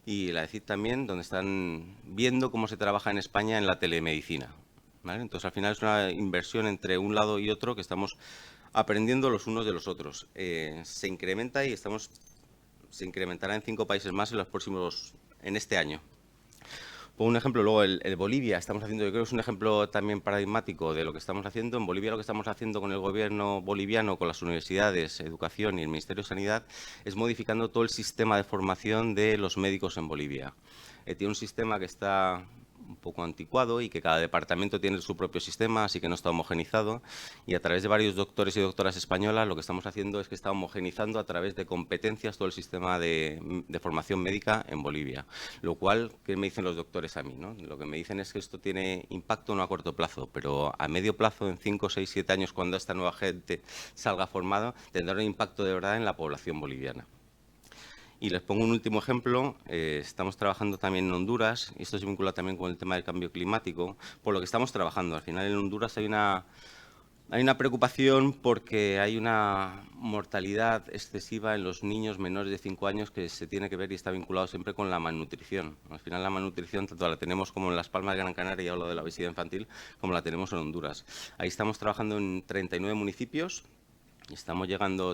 y la EFIT también, donde están viendo cómo se trabaja en España en la telemedicina. ¿Vale? Entonces, al final es una inversión entre un lado y otro que estamos aprendiendo los unos de los otros. Se incrementa y se incrementará en 5 países más en este año. Pongo un ejemplo, luego el Bolivia, estamos haciendo, yo creo que es un ejemplo también paradigmático de lo que estamos haciendo. En Bolivia lo que estamos haciendo con el gobierno boliviano, con las universidades, educación y el Ministerio de Sanidad, es modificando todo el sistema de formación de los médicos en Bolivia. Tiene un sistema que está un poco anticuado y que cada departamento tiene su propio sistema, así que no está homogenizado. Y a través de varios doctores y doctoras españolas lo que estamos haciendo es que está homogenizando a través de competencias todo el sistema de formación médica en Bolivia. Lo cual, ¿qué me dicen los doctores a mí? ¿No? Lo que me dicen es que esto tiene impacto no a corto plazo, pero a medio plazo, en 5, 6, 7 años, cuando esta nueva gente salga formada, tendrá un impacto de verdad en la población boliviana. Y les pongo un último ejemplo. Estamos trabajando también en Honduras, y esto se vincula también con el tema del cambio climático, por lo que estamos trabajando. Al final en Honduras hay Hay una preocupación porque hay una mortalidad excesiva en los niños menores de 5 años que se tiene que ver y está vinculado siempre con la malnutrición. Al final la malnutrición tanto la tenemos como en Las Palmas de Gran Canaria, y hablo de la obesidad infantil, como la tenemos en Honduras. Ahí estamos trabajando en 39 municipios.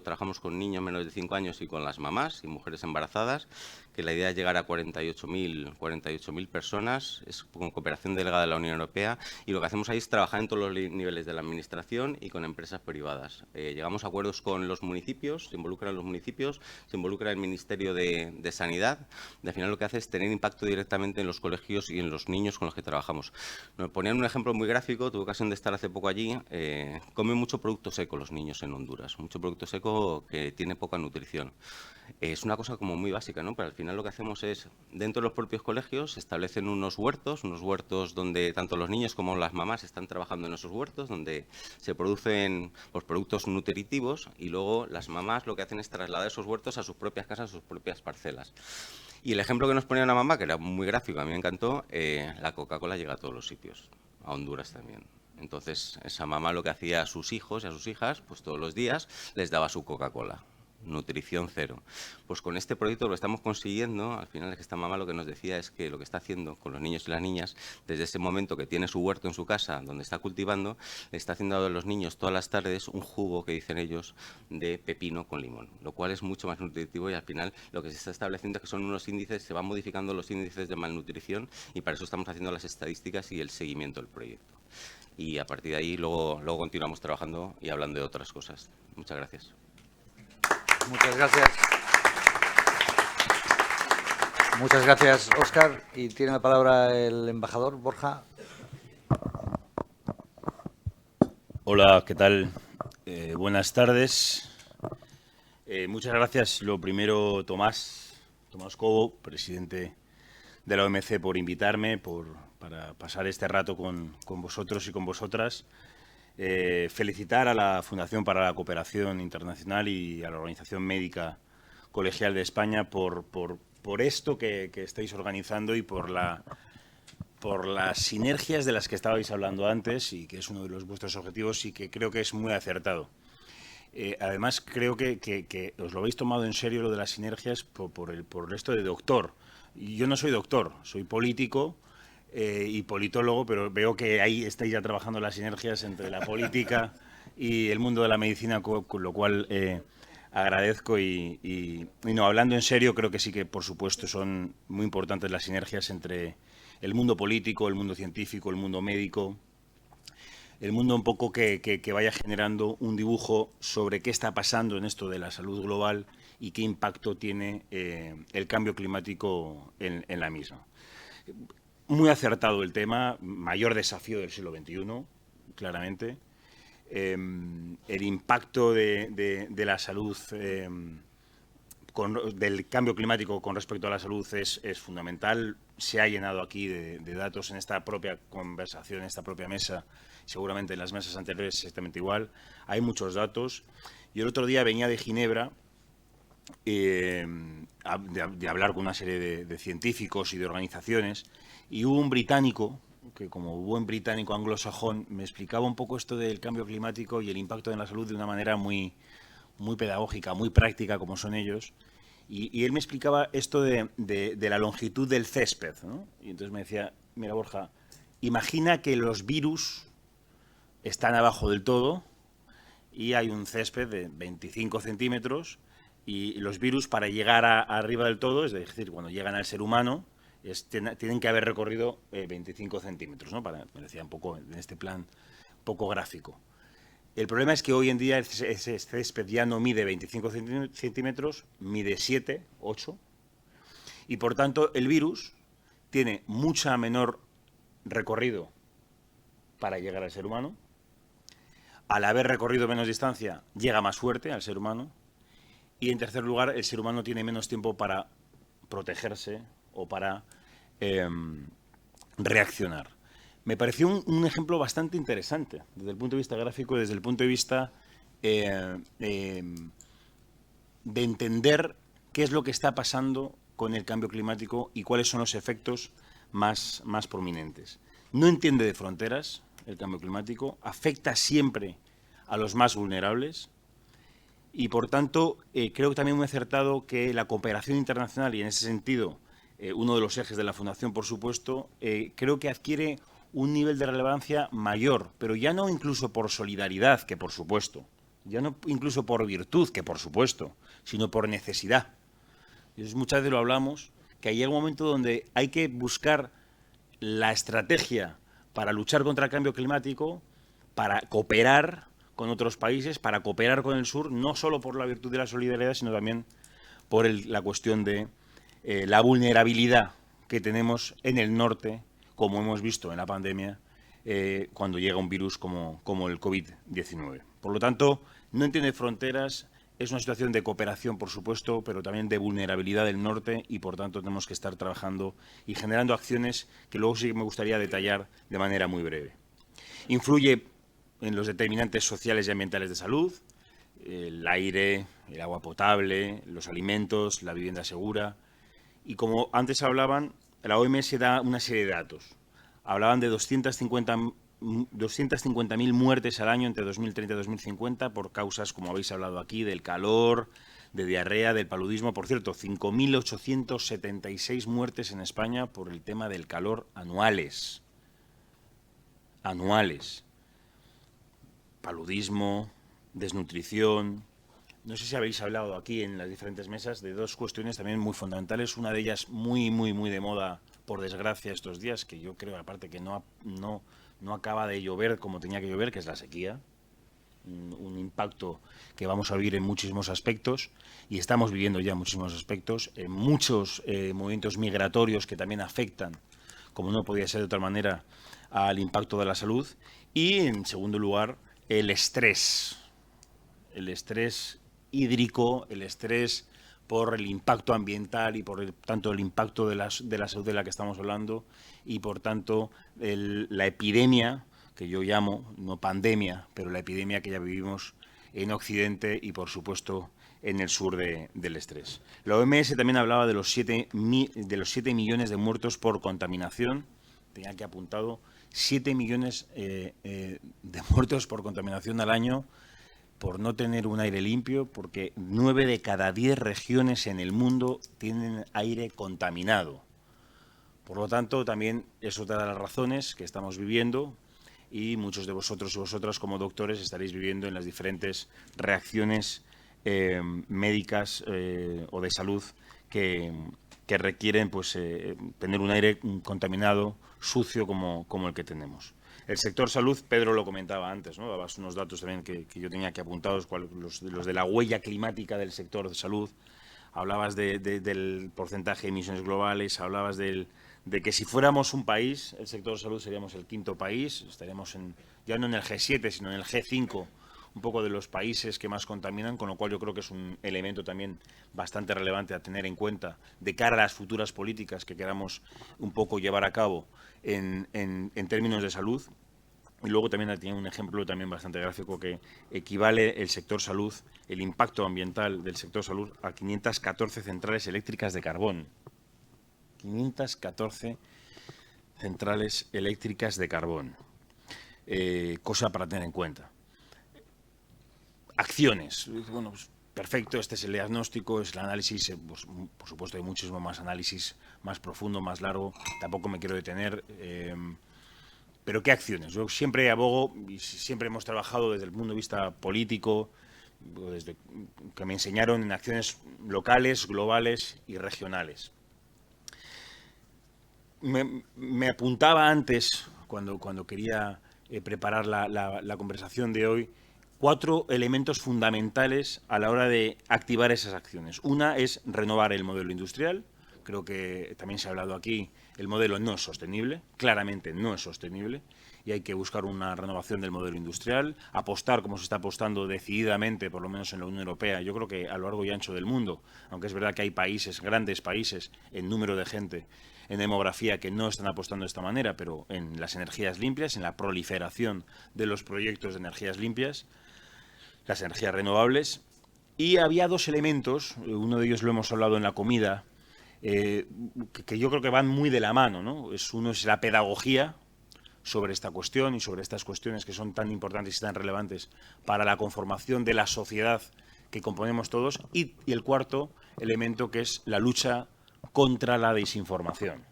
Trabajamos con niños menores de 5 años y con las mamás y mujeres embarazadas, que la idea es llegar a 48.000 personas, es con cooperación delegada de la Unión Europea, y lo que hacemos ahí es trabajar en todos los niveles de la administración y con empresas privadas. Llegamos a acuerdos con los municipios, se involucran los municipios, se involucra el Ministerio de Sanidad, y al final lo que hace es tener impacto directamente en los colegios y en los niños con los que trabajamos. Nos ponían un ejemplo muy gráfico, tuve ocasión de estar hace poco allí, comen mucho producto seco los niños en Honduras, mucho producto seco que tiene poca nutrición. Es una cosa como muy básica, ¿no? Pero al final lo que hacemos es, dentro de los propios colegios, se establecen unos huertos donde tanto los niños como las mamás están trabajando en esos huertos, donde se producen pues, productos nutritivos, y luego las mamás lo que hacen es trasladar esos huertos a sus propias casas, a sus propias parcelas. Y el ejemplo que nos ponía una mamá, que era muy gráfico, a mí me encantó, la Coca-Cola llega a todos los sitios, a Honduras también. Entonces, esa mamá lo que hacía a sus hijos y a sus hijas, pues todos los días les daba su Coca-Cola. Nutrición cero. Pues con este proyecto lo estamos consiguiendo. Al final es que esta mamá lo que nos decía es que lo que está haciendo con los niños y las niñas, desde ese momento que tiene su huerto en su casa, donde está cultivando, le está haciendo a los niños todas las tardes un jugo, que dicen ellos, de pepino con limón, lo cual es mucho más nutritivo, y al final lo que se está estableciendo es que son unos índices, se van modificando los índices de malnutrición, y para eso estamos haciendo las estadísticas y el seguimiento del proyecto. Y a partir de ahí luego continuamos trabajando y hablando de otras cosas. Muchas gracias. Muchas gracias. Muchas gracias, Óscar. Y tiene la palabra el embajador, Borja. Hola, ¿qué tal? Buenas tardes. Muchas gracias. Lo primero, Tomás Cobo, presidente de la OMC, por invitarme, para pasar este rato con vosotros y con vosotras. Felicitar a la Fundación para la Cooperación Internacional y a la Organización Médica Colegial de España por esto que estáis organizando, y por las sinergias de las que estabais hablando antes, y que es uno de vuestros objetivos, y que creo que es muy acertado. Además, creo que os lo habéis tomado en serio, lo de las sinergias, por esto de doctor. Yo no soy doctor, soy político y politólogo, pero veo que ahí estáis ya trabajando las sinergias entre la política y el mundo de la medicina, con lo cual agradezco. Y no, hablando en serio, creo que sí que, por supuesto, son muy importantes las sinergias entre el mundo político, el mundo científico, el mundo médico, el mundo un poco que vaya generando un dibujo sobre qué está pasando en esto de la salud global y qué impacto tiene el cambio climático en la misma. Muy acertado el tema, mayor desafío del siglo XXI, claramente. El impacto de la salud, del cambio climático con respecto a la salud es fundamental. Se ha llenado aquí de datos en esta propia conversación, en esta propia mesa, seguramente en las mesas anteriores exactamente igual. Hay muchos datos. Yo el otro día venía de Ginebra, de hablar con una serie de científicos y de organizaciones, y hubo un británico que, como buen británico anglosajón, me explicaba un poco esto del cambio climático y el impacto en la salud de una manera muy pedagógica, muy práctica, como son ellos. Y él me explicaba esto de la longitud del césped, ¿no? Y entonces me decía, mira, Borja, imagina que los virus están abajo del todo y hay un césped de 25 centímetros, y los virus, para llegar arriba del todo, es decir, cuando llegan al ser humano, tienen que haber recorrido 25 centímetros, ¿no? Me decía un poco en este plan poco gráfico. El problema es que hoy en día ese césped ya no mide 25 centímetros, mide 7, 8, y por tanto el virus tiene mucha menor recorrido para llegar al ser humano. Al haber recorrido menos distancia, llega más fuerte al ser humano. Y en tercer lugar, el ser humano tiene menos tiempo para protegerse o para reaccionar. Me pareció un ejemplo bastante interesante desde el punto de vista gráfico, desde el punto de vista de entender qué es lo que está pasando con el cambio climático y cuáles son los efectos más prominentes. No entiende de fronteras el cambio climático, afecta siempre a los más vulnerables. Y, por tanto, creo que también muy acertado que la cooperación internacional, y en ese sentido, uno de los ejes de la Fundación, por supuesto, creo que adquiere un nivel de relevancia mayor, pero ya no incluso por solidaridad, que por supuesto, ya no incluso por virtud, que por supuesto, sino por necesidad. Entonces, muchas veces lo hablamos, que llega un momento donde hay que buscar la estrategia para luchar contra el cambio climático, para cooperar con otros países, para cooperar con el sur, no solo por la virtud de la solidaridad, sino también por la cuestión de la vulnerabilidad que tenemos en el norte, como hemos visto en la pandemia, cuando llega un virus como el COVID-19. Por lo tanto, no entiende fronteras, es una situación de cooperación, por supuesto, pero también de vulnerabilidad del norte y, por tanto, tenemos que estar trabajando y generando acciones que luego sí que me gustaría detallar de manera muy breve. Influye en los determinantes sociales y ambientales de salud, el aire, el agua potable, los alimentos, la vivienda segura. Y como antes hablaban, la OMS da una serie de datos. Hablaban de 250.000 muertes al año entre 2030 y 2050 por causas, como habéis hablado aquí, del calor, de diarrea, del paludismo. Por cierto, 5.876 muertes en España por el tema del calor anuales. Anuales. Paludismo, desnutrición. No sé si habéis hablado aquí en las diferentes mesas de dos cuestiones también muy fundamentales. Una de ellas muy de moda, por desgracia, estos días, que yo creo, aparte, que no acaba de llover como tenía que llover, que es la sequía. Un impacto que vamos a vivir en muchísimos aspectos, y estamos viviendo ya muchísimos aspectos, en muchos movimientos migratorios que también afectan, como no podía ser de otra manera, al impacto de la salud. Y, en segundo lugar, el estrés hídrico, el estrés por el impacto ambiental y por tanto el impacto de la salud de la que estamos hablando, y por tanto la epidemia, que yo llamo, no pandemia, pero la epidemia que ya vivimos en Occidente y, por supuesto, en el sur del estrés. La OMS también hablaba de los 7 millones de muertos por contaminación. Tenía aquí apuntado 7 millones de muertos por contaminación al año, por no tener un aire limpio, porque 9 de cada 10 regiones en el mundo tienen aire contaminado. Por lo tanto, también es otra de las razones que estamos viviendo, y muchos de vosotros y vosotras como doctores estaréis viviendo en las diferentes reacciones médicas o de salud que requieren tener un aire contaminado, sucio como el que tenemos. El sector salud, Pedro lo comentaba antes, ¿no? Dabas unos datos también que yo tenía aquí apuntados, los de la huella climática del sector de salud. Hablabas del porcentaje de emisiones globales, hablabas de que si fuéramos un país, el sector de salud seríamos el quinto país, estaríamos ya no en el G7, sino en el G5, un poco de los países que más contaminan, con lo cual yo creo que es un elemento también bastante relevante a tener en cuenta de cara a las futuras políticas que queramos un poco llevar a cabo en términos de salud. Y luego también tiene un ejemplo también bastante gráfico que equivale el sector salud, el impacto ambiental del sector salud, a 514 centrales eléctricas de carbón. 514 centrales eléctricas de carbón. Cosa para tener en cuenta. Acciones. Bueno, pues perfecto, este es el diagnóstico, es el análisis. Pues, por supuesto, hay muchísimo más análisis, más profundo, más largo. Tampoco me quiero detener. Pero ¿qué acciones? Yo siempre abogo, y siempre hemos trabajado desde el punto de vista político, desde que me enseñaron, en acciones locales, globales y regionales. Me apuntaba antes, cuando quería preparar la conversación de hoy, 4 elementos fundamentales a la hora de activar esas acciones. Una es renovar el modelo industrial. Creo que también se ha hablado aquí, el modelo no es sostenible, claramente no es sostenible, y hay que buscar una renovación del modelo industrial, apostar, como se está apostando decididamente, por lo menos en la Unión Europea, yo creo que a lo largo y ancho del mundo, aunque es verdad que hay países, grandes países, en número de gente, en demografía, que no están apostando de esta manera, pero en las energías limpias, en la proliferación de los proyectos de energías limpias, las energías renovables. Y había 2 elementos, uno de ellos lo hemos hablado en la comida, que yo creo que van muy de la mano, ¿no? Uno es la pedagogía, sobre esta cuestión y sobre estas cuestiones que son tan importantes y tan relevantes para la conformación de la sociedad que componemos todos. Y el cuarto elemento, que es la lucha contra la desinformación.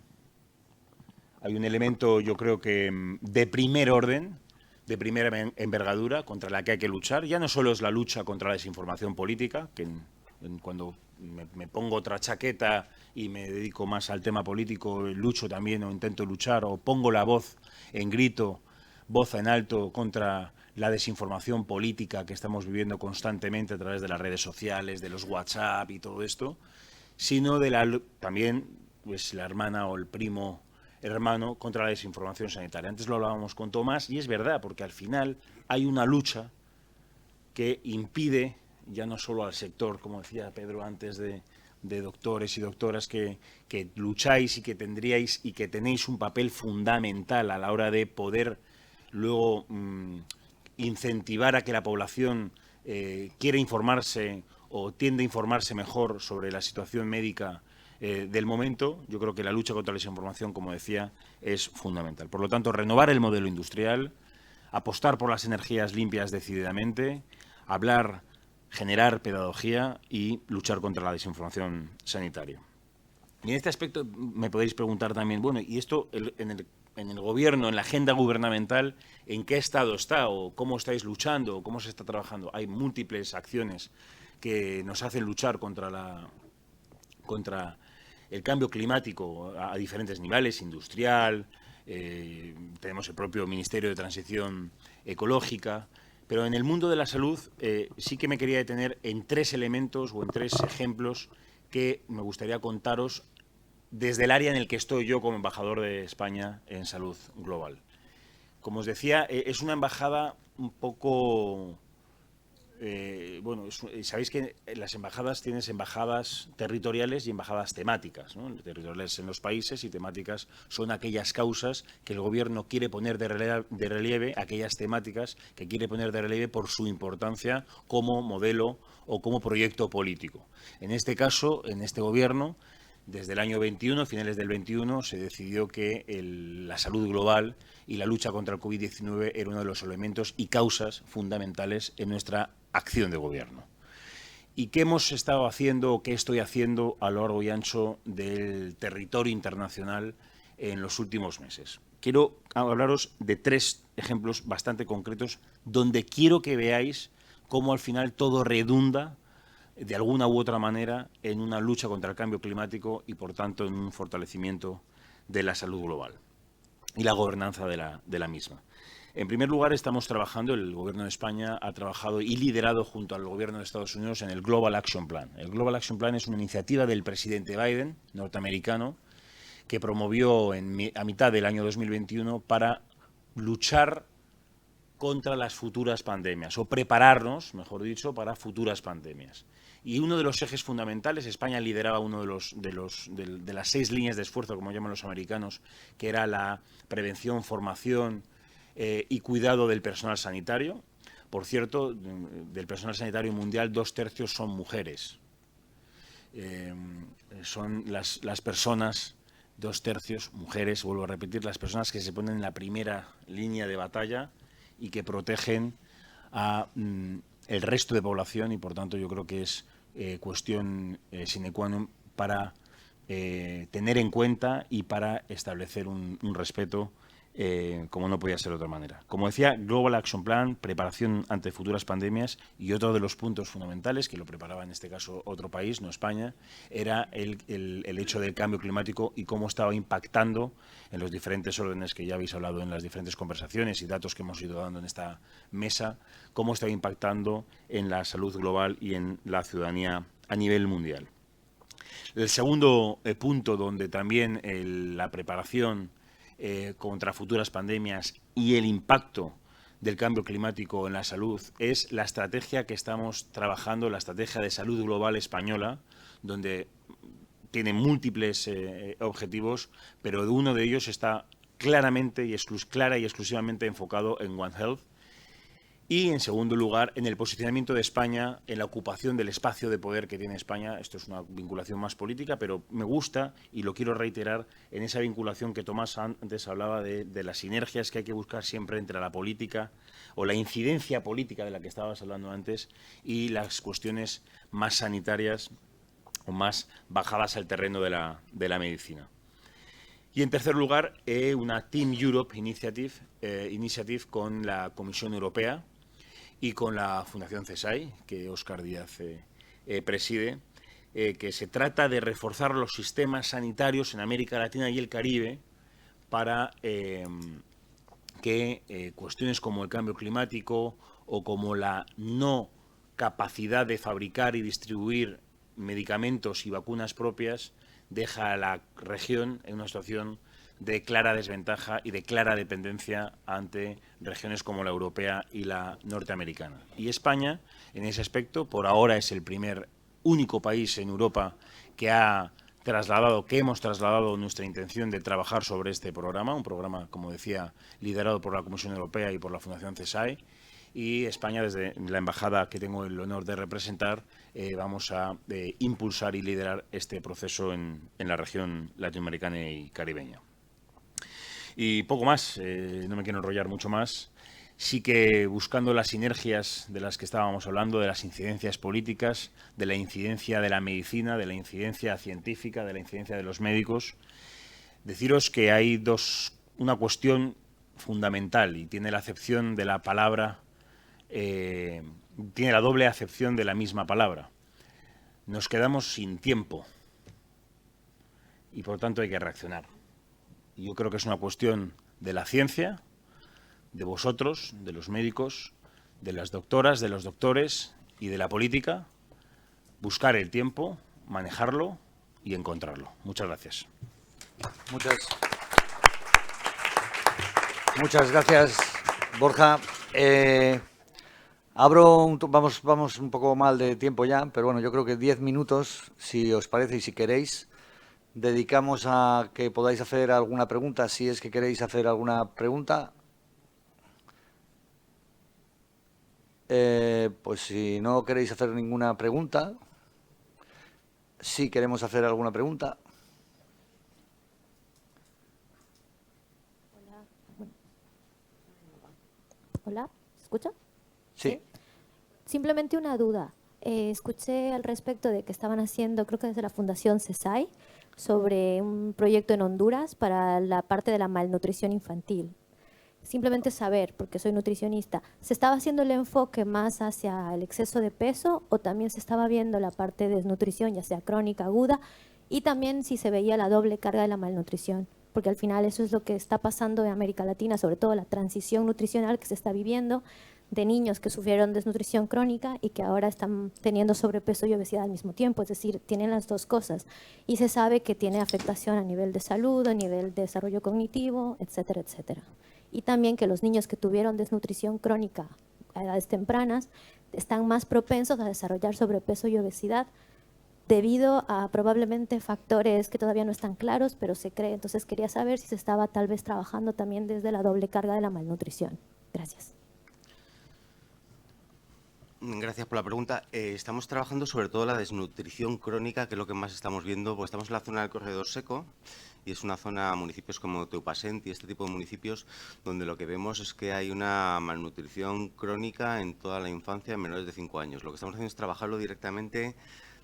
Hay un elemento, yo creo que de primer orden, de primera envergadura, contra la que hay que luchar. Ya no solo es la lucha contra la desinformación política, que cuando me pongo otra chaqueta y me dedico más al tema político, lucho también o intento luchar o pongo la voz en grito, voz en alto contra la desinformación política que estamos viviendo constantemente a través de las redes sociales, de los WhatsApp y todo esto, sino de también pues, la hermana o el primo hermano contra la desinformación sanitaria. Antes lo hablábamos con Tomás y es verdad, porque al final hay una lucha que impide, ya no solo al sector, como decía Pedro antes, de doctores y doctoras que lucháis y que tendríais y que tenéis un papel fundamental a la hora de poder luego incentivar a que la población quiera informarse o tiende a informarse mejor sobre la situación médica del momento. Yo creo que la lucha contra la desinformación, como decía, es fundamental. Por lo tanto, renovar el modelo industrial, apostar por las energías limpias decididamente, generar pedagogía y luchar contra la desinformación sanitaria. Y en este aspecto me podéis preguntar también, bueno, ¿y esto en el gobierno, en la agenda gubernamental, en qué estado está o cómo estáis luchando o cómo se está trabajando? Hay múltiples acciones que nos hacen luchar contra el cambio climático a diferentes niveles, industrial, tenemos el propio Ministerio de Transición Ecológica, pero en el mundo de la salud sí que me quería detener en 3 elementos o en 3 ejemplos que me gustaría contaros desde el área en el que estoy yo como embajador de España en salud global. Como os decía, es una embajada un poco... sabéis que las embajadas tienes embajadas territoriales y embajadas temáticas, ¿no? Territoriales en los países y temáticas son aquellas causas que el gobierno quiere poner de relieve, aquellas temáticas que quiere poner de relieve por su importancia como modelo o como proyecto político. En este caso, en este gobierno, desde el año 21, finales del 21, se decidió que la salud global y la lucha contra el COVID-19 era uno de los elementos y causas fundamentales en nuestra acción de gobierno. ¿Y qué hemos estado haciendo o qué estoy haciendo a lo largo y ancho del territorio internacional en los últimos meses? Quiero hablaros de 3 ejemplos bastante concretos donde quiero que veáis cómo al final todo redunda de alguna u otra manera en una lucha contra el cambio climático y, por tanto, en un fortalecimiento de la salud global y la gobernanza de la misma. En primer lugar, estamos trabajando, el Gobierno de España ha trabajado y liderado junto al Gobierno de Estados Unidos en el Global Action Plan. El Global Action Plan es una iniciativa del presidente Biden, norteamericano, que promovió a mitad del año 2021 para luchar contra las futuras pandemias, o prepararnos, mejor dicho, para futuras pandemias. Y uno de los ejes fundamentales, España lideraba uno de las 6 líneas de esfuerzo, como llaman los americanos, que era la prevención, formación y cuidado del personal sanitario. Por cierto, del personal sanitario mundial, 2/3 son mujeres. Son las personas, 2/3 mujeres, vuelvo a repetir, las personas que se ponen en la primera línea de batalla y que protegen a el resto de población, y por tanto yo creo que es cuestión sine qua non para tener en cuenta y para establecer un respeto como no podía ser de otra manera. Como decía, Global Action Plan, preparación ante futuras pandemias, y otro de los puntos fundamentales, que lo preparaba en este caso otro país, no España, era el hecho del cambio climático y cómo estaba impactando en los diferentes órdenes que ya habéis hablado en las diferentes conversaciones y datos que hemos ido dando en esta mesa, cómo estaba impactando en la salud global y en la ciudadanía a nivel mundial. El segundo punto donde también la preparación contra futuras pandemias y el impacto del cambio climático en la salud es la estrategia que estamos trabajando, la estrategia de salud global española, donde tiene múltiples objetivos, pero uno de ellos está clara y exclusivamente enfocado en One Health Y, en segundo lugar, en el posicionamiento de España, en la ocupación del espacio de poder que tiene España. Esto es una vinculación más política, pero me gusta, y lo quiero reiterar, en esa vinculación que Tomás antes hablaba de las sinergias que hay que buscar siempre entre la política o la incidencia política de la que estabas hablando antes y las cuestiones más sanitarias o más bajadas al terreno de la medicina. Y, en tercer lugar, una Team Europe Initiative con la Comisión Europea y con la Fundación CESAI, que Óscar Díaz preside, que se trata de reforzar los sistemas sanitarios en América Latina y el Caribe para que cuestiones como el cambio climático o como la no capacidad de fabricar y distribuir medicamentos y vacunas propias deja a la región en una situación de clara desventaja y de clara dependencia ante regiones como la europea y la norteamericana. Y España, en ese aspecto, por ahora es el único país en Europa que hemos trasladado nuestra intención de trabajar sobre este programa, un programa, como decía, liderado por la Comisión Europea y por la Fundación CESAI. Y España, desde la embajada que tengo el honor de representar, vamos a impulsar y liderar este proceso en la región latinoamericana y caribeña. Y poco más, no me quiero enrollar mucho más. Sí que buscando las sinergias de las que estábamos hablando, de las incidencias políticas, de la incidencia de la medicina, de la incidencia científica, de la incidencia de los médicos, deciros que hay una cuestión fundamental y tiene la acepción de la palabra, tiene la doble acepción de la misma palabra. Nos quedamos sin tiempo y por tanto hay que reaccionar. Y yo creo que es una cuestión de la ciencia, de vosotros, de los médicos, de las doctoras, de los doctores y de la política, buscar el tiempo, manejarlo y encontrarlo. Muchas gracias. Muchas gracias, Borja. Vamos un poco mal de tiempo ya, pero bueno, yo creo que 10 minutos, si os parece y si queréis, dedicamos a que podáis hacer alguna pregunta, si es que queréis hacer alguna pregunta. Pues si no queréis hacer ninguna pregunta, sí queremos hacer alguna pregunta. Hola, ¿se escucha? Sí. Simplemente una duda. Escuché al respecto de que estaban haciendo, creo que desde la Fundación CESAI, sobre un proyecto en Honduras para la parte de la malnutrición infantil. Simplemente saber, porque soy nutricionista, ¿se estaba haciendo el enfoque más hacia el exceso de peso o también se estaba viendo la parte de desnutrición, ya sea crónica, aguda, y también si se veía la doble carga de la malnutrición? Porque al final eso es lo que está pasando en América Latina, sobre todo la transición nutricional que se está viviendo de niños que sufrieron desnutrición crónica y que ahora están teniendo sobrepeso y obesidad al mismo tiempo, es decir, tienen las dos cosas. Y se sabe que tiene afectación a nivel de salud, a nivel de desarrollo cognitivo, etcétera, etcétera. Y también que los niños que tuvieron desnutrición crónica a edades tempranas están más propensos a desarrollar sobrepeso y obesidad debido a probablemente factores que todavía no están claros, pero se cree. Entonces quería saber si se estaba tal vez trabajando también desde la doble carga de la malnutrición. Gracias. Gracias por la pregunta. Estamos trabajando sobre todo la desnutrición crónica, que es lo que más estamos viendo, porque estamos en la zona del corredor seco y es una zona, municipios como Teupasent y este tipo de municipios, donde lo que vemos es que hay una malnutrición crónica en toda la infancia en menores de 5 años. Lo que estamos haciendo es trabajarlo directamente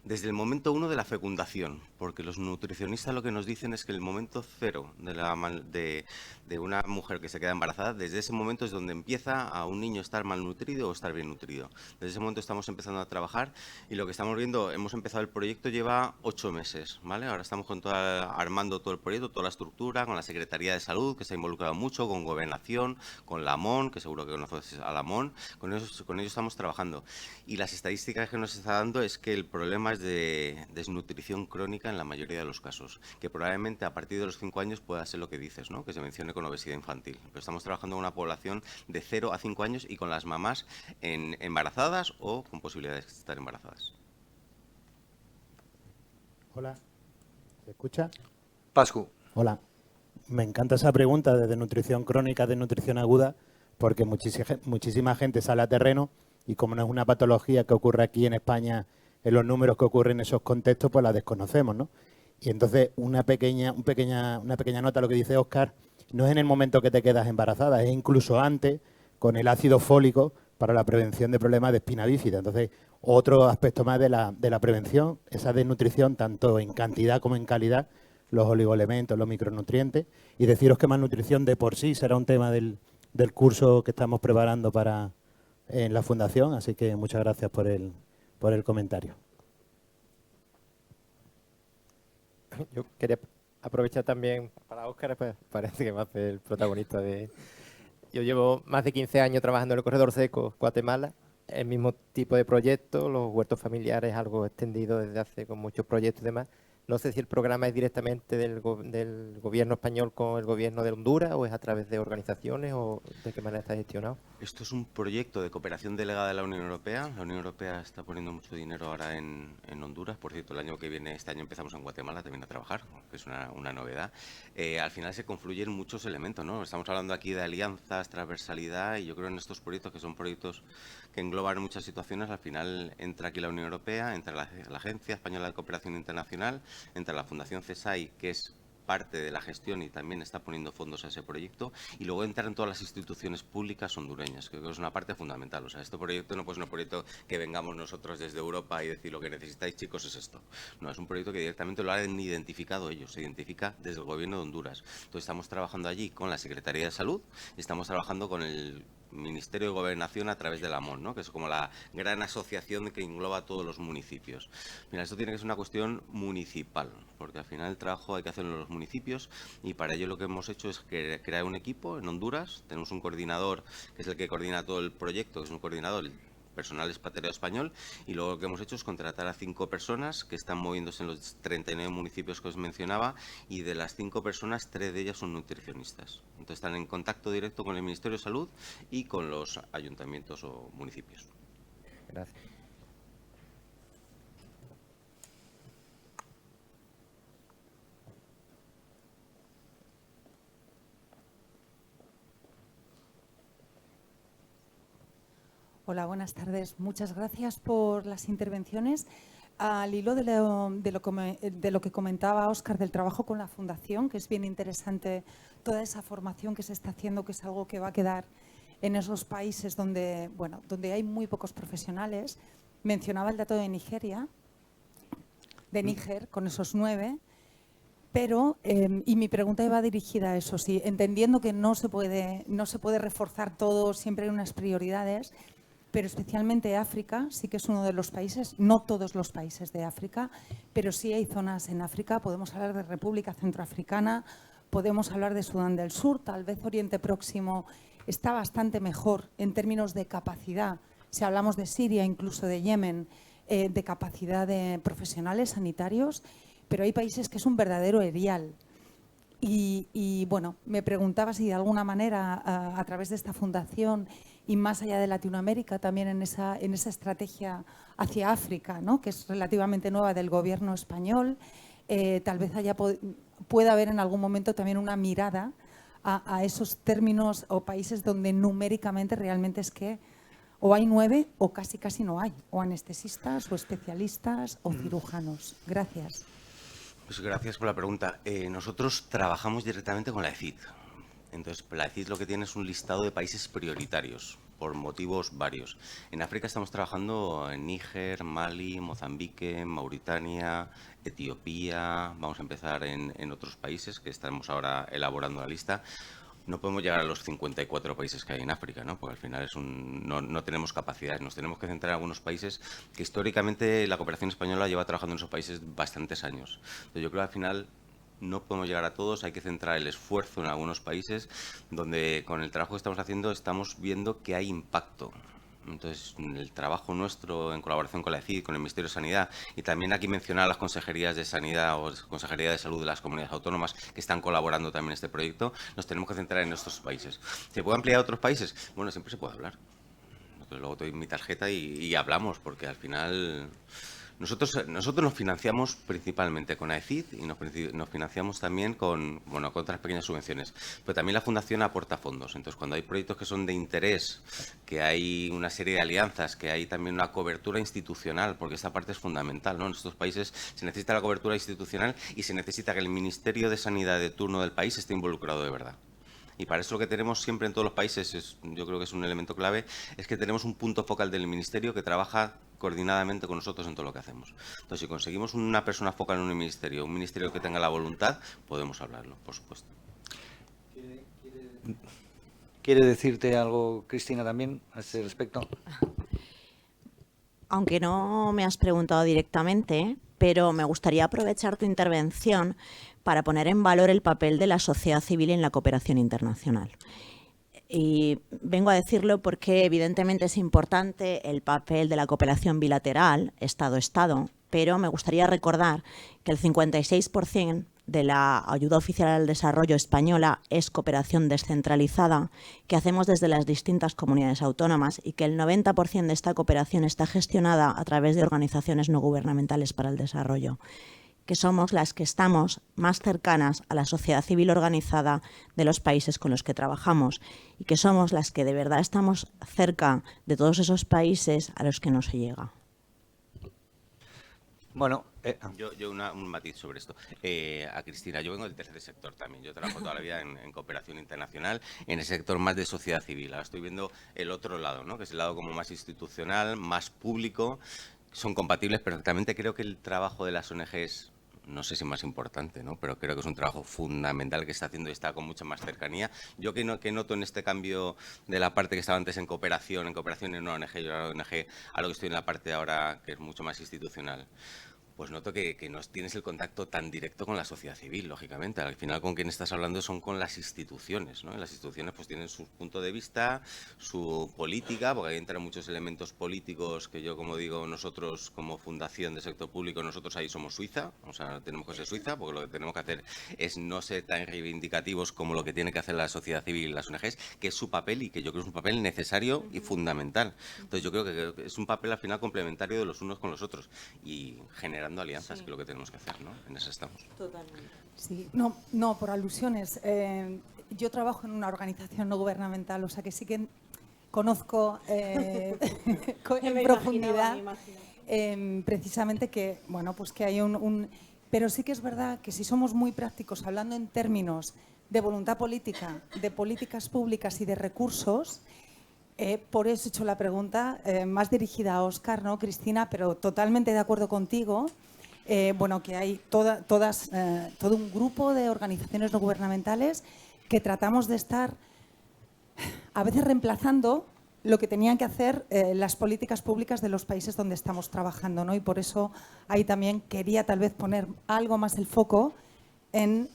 desde el momento 1 de la fecundación, porque los nutricionistas lo que nos dicen es que el momento 0 de una mujer que se queda embarazada, desde ese momento es donde empieza a un niño estar malnutrido o estar bien nutrido. Desde ese momento estamos empezando a trabajar y lo que estamos viendo, hemos empezado el proyecto, lleva 8 meses, ¿vale? Ahora estamos armando todo el proyecto, toda la estructura, con la Secretaría de Salud, que se ha involucrado mucho, con Gobernación, con la MON, que seguro que conoces a la MON, con ellos estamos trabajando. Y las estadísticas que nos está dando es que el problema es de desnutrición crónica en la mayoría de los casos, que probablemente a partir de los 5 años pueda ser lo que dices, ¿no? Que se mencione con obesidad infantil. Pero estamos trabajando con una población de 0 a 5 años y con las mamás embarazadas o con posibilidades de estar embarazadas. Hola, ¿se escucha? Pascu. Hola, me encanta esa pregunta de desnutrición crónica, desnutrición aguda, porque muchísima gente sale a terreno y como no es una patología que ocurre aquí en España en los números que ocurren en esos contextos, pues la desconocemos, ¿no? Y entonces una pequeña nota a lo que dice Óscar, no es en el momento que te quedas embarazada, es incluso antes con el ácido fólico para la prevención de problemas de espina bífida. Entonces, otro aspecto más de la prevención, esa desnutrición tanto en cantidad como en calidad, los oligoelementos, los micronutrientes, y deciros que malnutrición de por sí será un tema del curso que estamos preparando en la Fundación, así que muchas gracias por el comentario. Yo quería aprovechar también para Óscar, pues parece que va a ser el protagonista de... Yo llevo más de 15 años trabajando en el Corredor Seco, Guatemala, el mismo tipo de proyecto, los huertos familiares, algo extendido desde hace con muchos proyectos y demás. No sé si el programa es directamente del gobierno español con el gobierno de Honduras o es a través de organizaciones o de qué manera está gestionado. Esto es un proyecto de cooperación delegada de la Unión Europea. La Unión Europea está poniendo mucho dinero ahora en Honduras. Por cierto, el año que viene, este año empezamos en Guatemala también a trabajar, que es una novedad. Al final se confluyen muchos elementos, ¿no? Estamos hablando aquí de alianzas, transversalidad, y yo creo en estos proyectos, que son proyectos que engloban muchas situaciones, al final entra aquí la Unión Europea, entra la Agencia Española de Cooperación Internacional, entra la Fundación CESAI, que es parte de la gestión y también está poniendo fondos a ese proyecto, y luego entran todas las instituciones públicas hondureñas, que creo que es una parte fundamental. O sea, este proyecto no es un proyecto que vengamos nosotros desde Europa y decir lo que necesitáis, chicos, es esto. No, es un proyecto que directamente lo han identificado ellos, se identifica desde el gobierno de Honduras. Entonces estamos trabajando allí con la Secretaría de Salud y estamos trabajando con el Ministerio de Gobernación a través de la MON, ¿no? Que es como la gran asociación que engloba a todos los municipios. Mira, esto tiene que ser una cuestión municipal, porque al final el trabajo hay que hacerlo en los municipios, y para ello lo que hemos hecho es crear un equipo en Honduras. Tenemos un coordinador que es el que coordina todo el proyecto, que es un coordinador personal expatriado español, y luego lo que hemos hecho es contratar a 5 personas que están moviéndose en los 39 municipios que os mencionaba, y de las 5 personas, 3 de ellas son nutricionistas. Entonces están en contacto directo con el Ministerio de Salud y con los ayuntamientos o municipios. Gracias. Hola, buenas tardes. Muchas gracias por las intervenciones. Al hilo de lo que comentaba Óscar del trabajo con la Fundación, que es bien interesante toda esa formación que se está haciendo, que es algo que va a quedar en esos países donde hay muy pocos profesionales. Mencionaba el dato de Nigeria, de Níger, con esos 9. Pero, y mi pregunta iba dirigida a eso, sí, entendiendo que no se puede reforzar todo, siempre hay unas prioridades, pero especialmente África sí que es uno de los países, no todos los países de África, pero sí hay zonas en África. Podemos hablar de República Centroafricana, podemos hablar de Sudán del Sur, tal vez Oriente Próximo está bastante mejor en términos de capacidad. Si hablamos de Siria, incluso de Yemen, de capacidad de profesionales sanitarios, pero hay países que es un verdadero erial. Y bueno, me preguntaba si de alguna manera, a través de esta fundación y más allá de Latinoamérica, también en esa estrategia hacia África, ¿no?, que es relativamente nueva del gobierno español, tal vez pueda haber en algún momento también una mirada a esos términos o países donde numéricamente realmente es que o hay 9 o casi no hay, o anestesistas o especialistas o cirujanos. Gracias. Pues gracias por la pregunta. Nosotros trabajamos directamente con la ECID. Entonces, la ECID lo que tiene es un listado de países prioritarios, por motivos varios. En África estamos trabajando en Níger, Mali, Mozambique, Mauritania, Etiopía. Vamos a empezar en otros países que estamos ahora elaborando la lista. No podemos llegar a los 54 países que hay en África, ¿no? Porque al final no tenemos capacidades. Nos tenemos que centrar en algunos países que históricamente la cooperación española lleva trabajando en esos países bastantes años. Entonces, yo creo que al final no podemos llegar a todos, hay que centrar el esfuerzo en algunos países donde con el trabajo que estamos haciendo estamos viendo que hay impacto. Entonces, el trabajo nuestro en colaboración con la ECID, con el Ministerio de Sanidad, y también aquí mencionar las consejerías de Sanidad o Consejería de Salud de las comunidades autónomas que están colaborando también en este proyecto, nos tenemos que centrar en estos países. ¿Se puede ampliar a otros países? Bueno, siempre se puede hablar. Entonces, luego te doy mi tarjeta y hablamos, porque al final Nosotros nos financiamos principalmente con AECID y nos financiamos también con otras pequeñas subvenciones. Pero también la Fundación aporta fondos. Entonces, cuando hay proyectos que son de interés, que hay una serie de alianzas, que hay también una cobertura institucional, porque esta parte es fundamental, ¿no? En estos países se necesita la cobertura institucional y se necesita que el Ministerio de Sanidad de turno del país esté involucrado de verdad. Y para eso lo que tenemos siempre en todos los países, yo creo que es un elemento clave, es que tenemos un punto focal del Ministerio que trabaja coordinadamente con nosotros en todo lo que hacemos. Entonces, si conseguimos una persona focal en un ministerio que tenga la voluntad, podemos hablarlo, por supuesto. ¿Quiere decirte algo, Cristina, también a ese respecto? Aunque no me has preguntado directamente, pero me gustaría aprovechar tu intervención para poner en valor el papel de la sociedad civil en la cooperación internacional. Y vengo a decirlo porque evidentemente es importante el papel de la cooperación bilateral, Estado-Estado, pero me gustaría recordar que el 56% de la ayuda oficial al desarrollo española es cooperación descentralizada que hacemos desde las distintas comunidades autónomas y que el 90% de esta cooperación está gestionada a través de organizaciones no gubernamentales para el desarrollo, que somos las que estamos más cercanas a la sociedad civil organizada de los países con los que trabajamos y que somos las que de verdad estamos cerca de todos esos países a los que no se llega. Bueno, Yo un matiz sobre esto. A Cristina, yo vengo del tercer sector también. Yo trabajo toda la vida en cooperación internacional, en el sector más de sociedad civil. Ahora estoy viendo el otro lado, ¿no? Que es el lado como más institucional, más público. Son compatibles perfectamente. Creo que el trabajo de las ONGs, no sé si más importante, ¿no? Pero creo que es un trabajo fundamental que está haciendo y está con mucha más cercanía. Yo que noto en este cambio de la parte que estaba antes en cooperación en una ONG y una ONG, a lo que estoy en la parte ahora que es mucho más institucional, pues noto que no tienes el contacto tan directo con la sociedad civil, lógicamente. Al final con quien estás hablando son con las instituciones, ¿no? Y las instituciones pues tienen su punto de vista, su política, porque ahí entran muchos elementos políticos que yo, como digo, nosotros como fundación de sector público, nosotros ahí somos Suiza, o sea, tenemos que ser Suiza, porque lo que tenemos que hacer es no ser tan reivindicativos como lo que tiene que hacer la sociedad civil y las ONGs, que es su papel y que yo creo que es un papel necesario y fundamental. Entonces yo creo que es un papel al final complementario de los unos con los otros y generando alianzas, que es lo que tenemos que hacer, ¿no? En eso estamos. Totalmente. Sí, no, por alusiones. Yo trabajo en una organización no gubernamental, o sea que sí que conozco en profundidad precisamente que, bueno, pues que hay pero sí que es verdad que si somos muy prácticos, hablando en términos de voluntad política, de políticas públicas y de recursos, por eso he hecho la pregunta más dirigida a Óscar, ¿no, Cristina? Pero totalmente de acuerdo contigo. Bueno, que hay todo un grupo de organizaciones no gubernamentales que tratamos de estar a veces reemplazando lo que tenían que hacer las políticas públicas de los países donde estamos trabajando, ¿no? Y por eso ahí también quería tal vez poner algo más el foco en,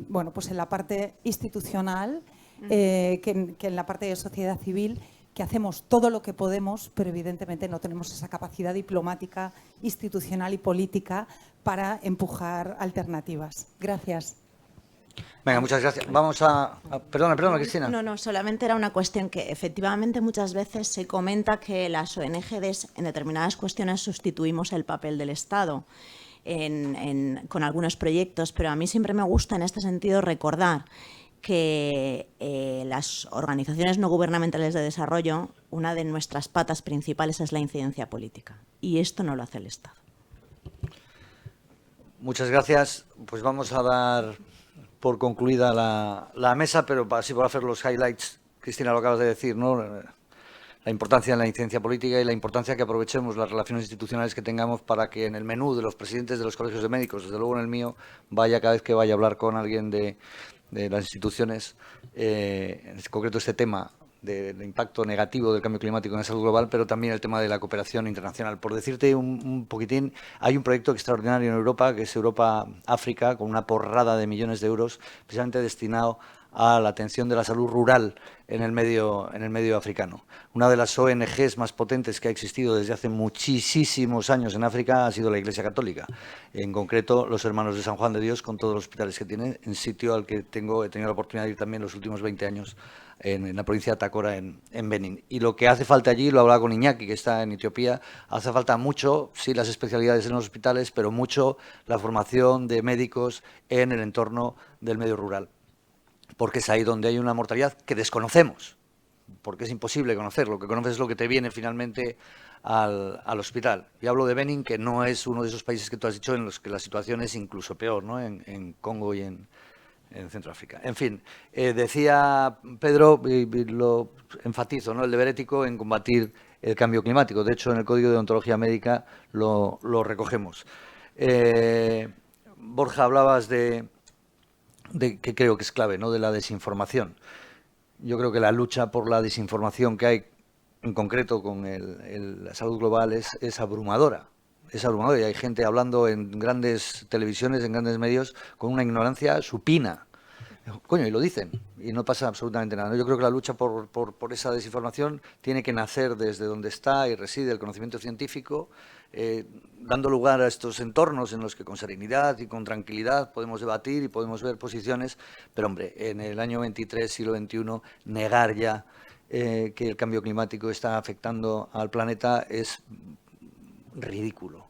bueno, pues en la parte institucional, que en la parte de sociedad civil, que hacemos todo lo que podemos, pero evidentemente no tenemos esa capacidad diplomática, institucional y política para empujar alternativas. Gracias. Venga, muchas gracias. Vamos a... Perdona, Cristina. No, solamente era una cuestión que efectivamente muchas veces se comenta que las ONGs en determinadas cuestiones sustituimos el papel del Estado con algunos proyectos, pero a mí siempre me gusta en este sentido recordar que las organizaciones no gubernamentales de desarrollo, una de nuestras patas principales es la incidencia política, y esto no lo hace el Estado. Muchas gracias. Pues vamos a dar por concluida la mesa, pero así por hacer los highlights, Cristina, lo acabas de decir, ¿no? La importancia de la incidencia política y la importancia que aprovechemos las relaciones institucionales que tengamos para que en el menú de los presidentes de los colegios de médicos, desde luego en el mío, vaya cada vez que vaya a hablar con alguien de las instituciones, en concreto este tema del impacto negativo del cambio climático en la salud global, pero también el tema de la cooperación internacional. Por decirte un poquitín, hay un proyecto extraordinario en Europa, que es Europa-África, con una porrada de millones de euros, precisamente destinado a la atención de la salud rural en el medio africano. Una de las ONGs más potentes que ha existido desde hace muchísimos años en África ha sido la Iglesia Católica, en concreto los Hermanos de San Juan de Dios, con todos los hospitales que tiene, en sitio al que he tenido la oportunidad de ir también los últimos 20 años en la provincia de Tacora, en Benín. Y lo que hace falta allí, lo hablaba con Iñaki, que está en Etiopía, hace falta mucho, sí, las especialidades en los hospitales, pero mucho la formación de médicos en el entorno del medio rural, porque es ahí donde hay una mortalidad que desconocemos, porque es imposible conocer. Lo que conoces es lo que te viene finalmente al hospital. Y hablo de Benín, que no es uno de esos países que tú has dicho en los que la situación es incluso peor, ¿no? En Congo y en Centroáfrica. En fin, decía Pedro, y lo enfatizo, ¿no?, el deber ético en combatir el cambio climático. De hecho, en el Código de Deontología Médica lo recogemos. Borja, hablabas de que creo que es clave, ¿no?, de la desinformación. Yo creo que la lucha por la desinformación que hay, en concreto con la salud global, es abrumadora. Es abrumador y hay gente hablando en grandes televisiones, en grandes medios, con una ignorancia supina. Coño, y lo dicen, y no pasa absolutamente nada. Yo creo que la lucha por esa desinformación tiene que nacer desde donde está y reside el conocimiento científico, dando lugar a estos entornos en los que con serenidad y con tranquilidad podemos debatir y podemos ver posiciones, pero hombre, en el año 23, siglo XXI, negar ya que el cambio climático está afectando al planeta es ridículo,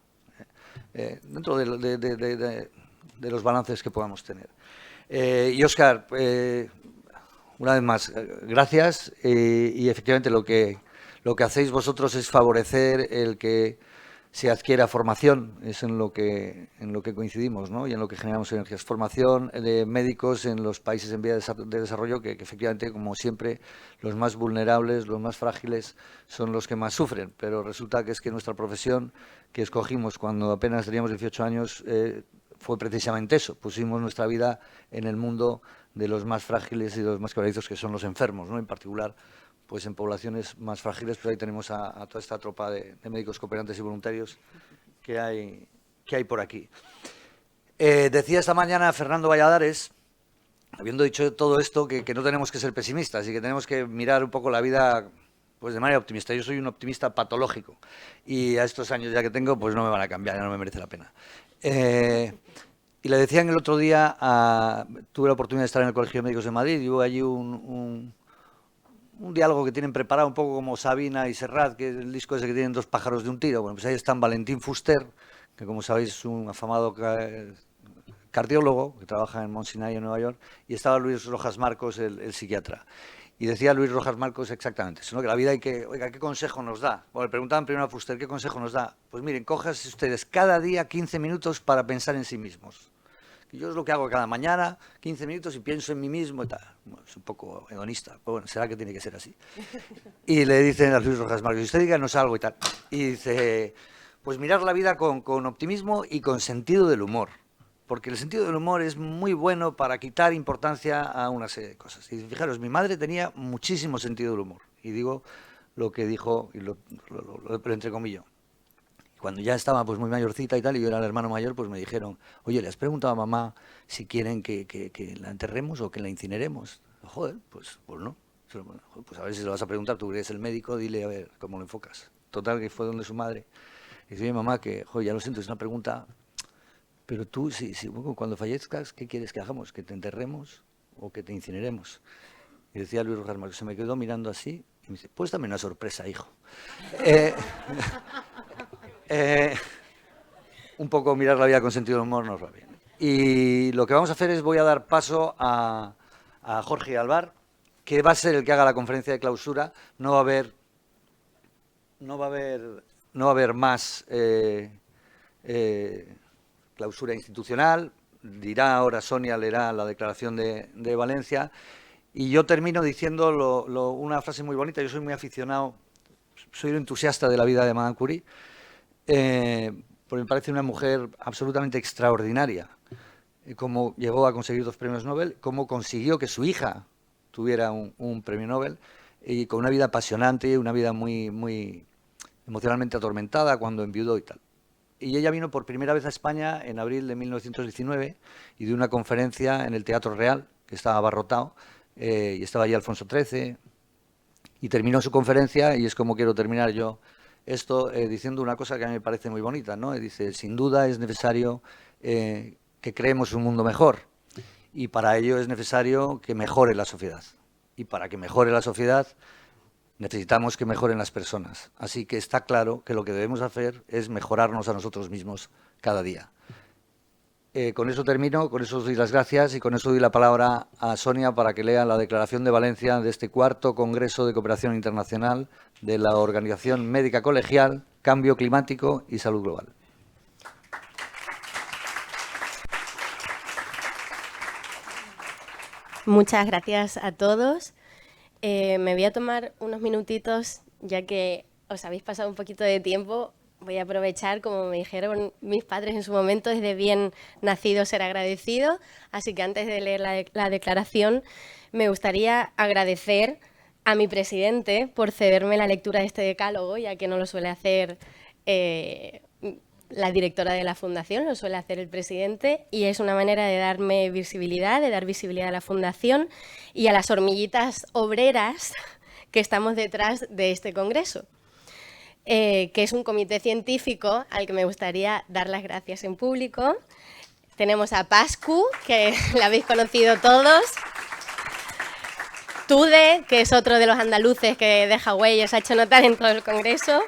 dentro de los balances que podamos tener. Y Óscar, una vez más, gracias, y efectivamente lo que hacéis vosotros es favorecer el que se adquiera formación, es en lo que coincidimos, ¿no?, y en lo que generamos energías. Formación de médicos en los países en vía de desarrollo, que efectivamente, como siempre, los más vulnerables, los más frágiles son los que más sufren, pero resulta que es que nuestra profesión que escogimos cuando apenas teníamos 18 años fue precisamente eso. Pusimos nuestra vida en el mundo de los más frágiles y de los más quebradizos, que son los enfermos, ¿no?, en particular pues en poblaciones más frágiles. Pues ahí tenemos a toda esta tropa de médicos cooperantes y voluntarios que hay por aquí. Decía esta mañana Fernando Valladares, habiendo dicho todo esto, que no tenemos que ser pesimistas y que tenemos que mirar un poco la vida pues de manera optimista. Yo soy un optimista patológico y a estos años ya que tengo, pues no me van a cambiar, ya no me merece la pena. Y le decían el otro día, tuve la oportunidad de estar en el Colegio de Médicos de Madrid y hubo allí un diálogo que tienen preparado un poco como Sabina y Serrat, que es el disco ese que tienen dos pájaros de un tiro. Bueno, pues ahí están Valentín Fuster, que como sabéis es un afamado cardiólogo que trabaja en Mount Sinai en Nueva York, y estaba Luis Rojas Marcos, el psiquiatra. Y decía Luis Rojas Marcos exactamente eso, ¿no?, que la vida oiga, ¿qué consejo nos da? Bueno, le preguntaban primero a Fuster, ¿qué consejo nos da? Pues miren, cojas ustedes cada día 15 minutos para pensar en sí mismos. Yo es lo que hago cada mañana, 15 minutos y pienso en mí mismo y tal. Bueno, es un poco hedonista, pero bueno, será que tiene que ser así. Y le dicen a Luis Rojas Marcos, usted díganos algo y tal. Y dice, pues mirar la vida con optimismo y con sentido del humor. Porque el sentido del humor es muy bueno para quitar importancia a una serie de cosas. Y fijaros, mi madre tenía muchísimo sentido del humor. Y digo lo que dijo, y lo entrecomillo. Cuando ya estaba pues muy mayorcita y tal, y yo era el hermano mayor, pues me dijeron, oye, ¿le has preguntado a mamá si quieren que la enterremos o que la incineremos? Joder, pues no. Pues a ver si se lo vas a preguntar, tú eres el médico, dile a ver cómo lo enfocas. Total, que fue donde su madre. Y dice, oye, mamá, que, joder, ya lo siento, es una pregunta, pero tú, cuando fallezcas, ¿qué quieres que hagamos? ¿Que te enterremos o que te incineremos? Y decía Luis Rojas Marcos, se me quedó mirando así y me dice, pues dame una sorpresa, hijo. Un poco mirar la vida con sentido de humor nos va bien. Y lo que vamos a hacer es, voy a dar paso a Jorge Alvar, que va a ser el que haga la conferencia de clausura. No va a haber más clausura institucional. Dirá ahora Sonia, leerá la declaración de Valencia. Y yo termino diciendo una frase muy bonita. Yo soy muy aficionado, soy un entusiasta de la vida de Madame Curie. Porque me parece una mujer absolutamente extraordinaria, cómo llegó a conseguir 2 premios Nobel, cómo consiguió que su hija tuviera un premio Nobel, y con una vida apasionante, una vida muy emocionalmente atormentada cuando enviudó y tal. Y ella vino por primera vez a España en abril de 1919 y dio una conferencia en el Teatro Real, que estaba abarrotado, y estaba allí Alfonso XIII, y terminó su conferencia, y es como quiero terminar yo esto, diciendo una cosa que a mí me parece muy bonita, ¿no? Dice, sin duda es necesario que creemos un mundo mejor, y para ello es necesario que mejore la sociedad. Y para que mejore la sociedad necesitamos que mejoren las personas. Así que está claro que lo que debemos hacer es mejorarnos a nosotros mismos cada día. Con eso termino, con eso os doy las gracias y con eso doy la palabra a Sonia para que lea la declaración de Valencia de este 4º Congreso de Cooperación Internacional de la Organización Médica Colegial, Cambio Climático y Salud Global. Muchas gracias a todos. Me voy a tomar unos minutitos, ya que os habéis pasado un poquito de tiempo. Voy a aprovechar, como me dijeron mis padres en su momento, es de bien nacido ser agradecido. Así que antes de leer la declaración, me gustaría agradecer a mi presidente por cederme la lectura de este decálogo, ya que no lo suele hacer la directora de la Fundación, lo suele hacer el presidente, y es una manera de darme visibilidad, de dar visibilidad a la Fundación y a las hormiguitas obreras que estamos detrás de este congreso. Que es un comité científico al que me gustaría dar las gracias en público. Tenemos a Pascu, que la habéis conocido todos. Tude, que es otro de los andaluces que deja huellas, ha hecho notar en todo el congreso.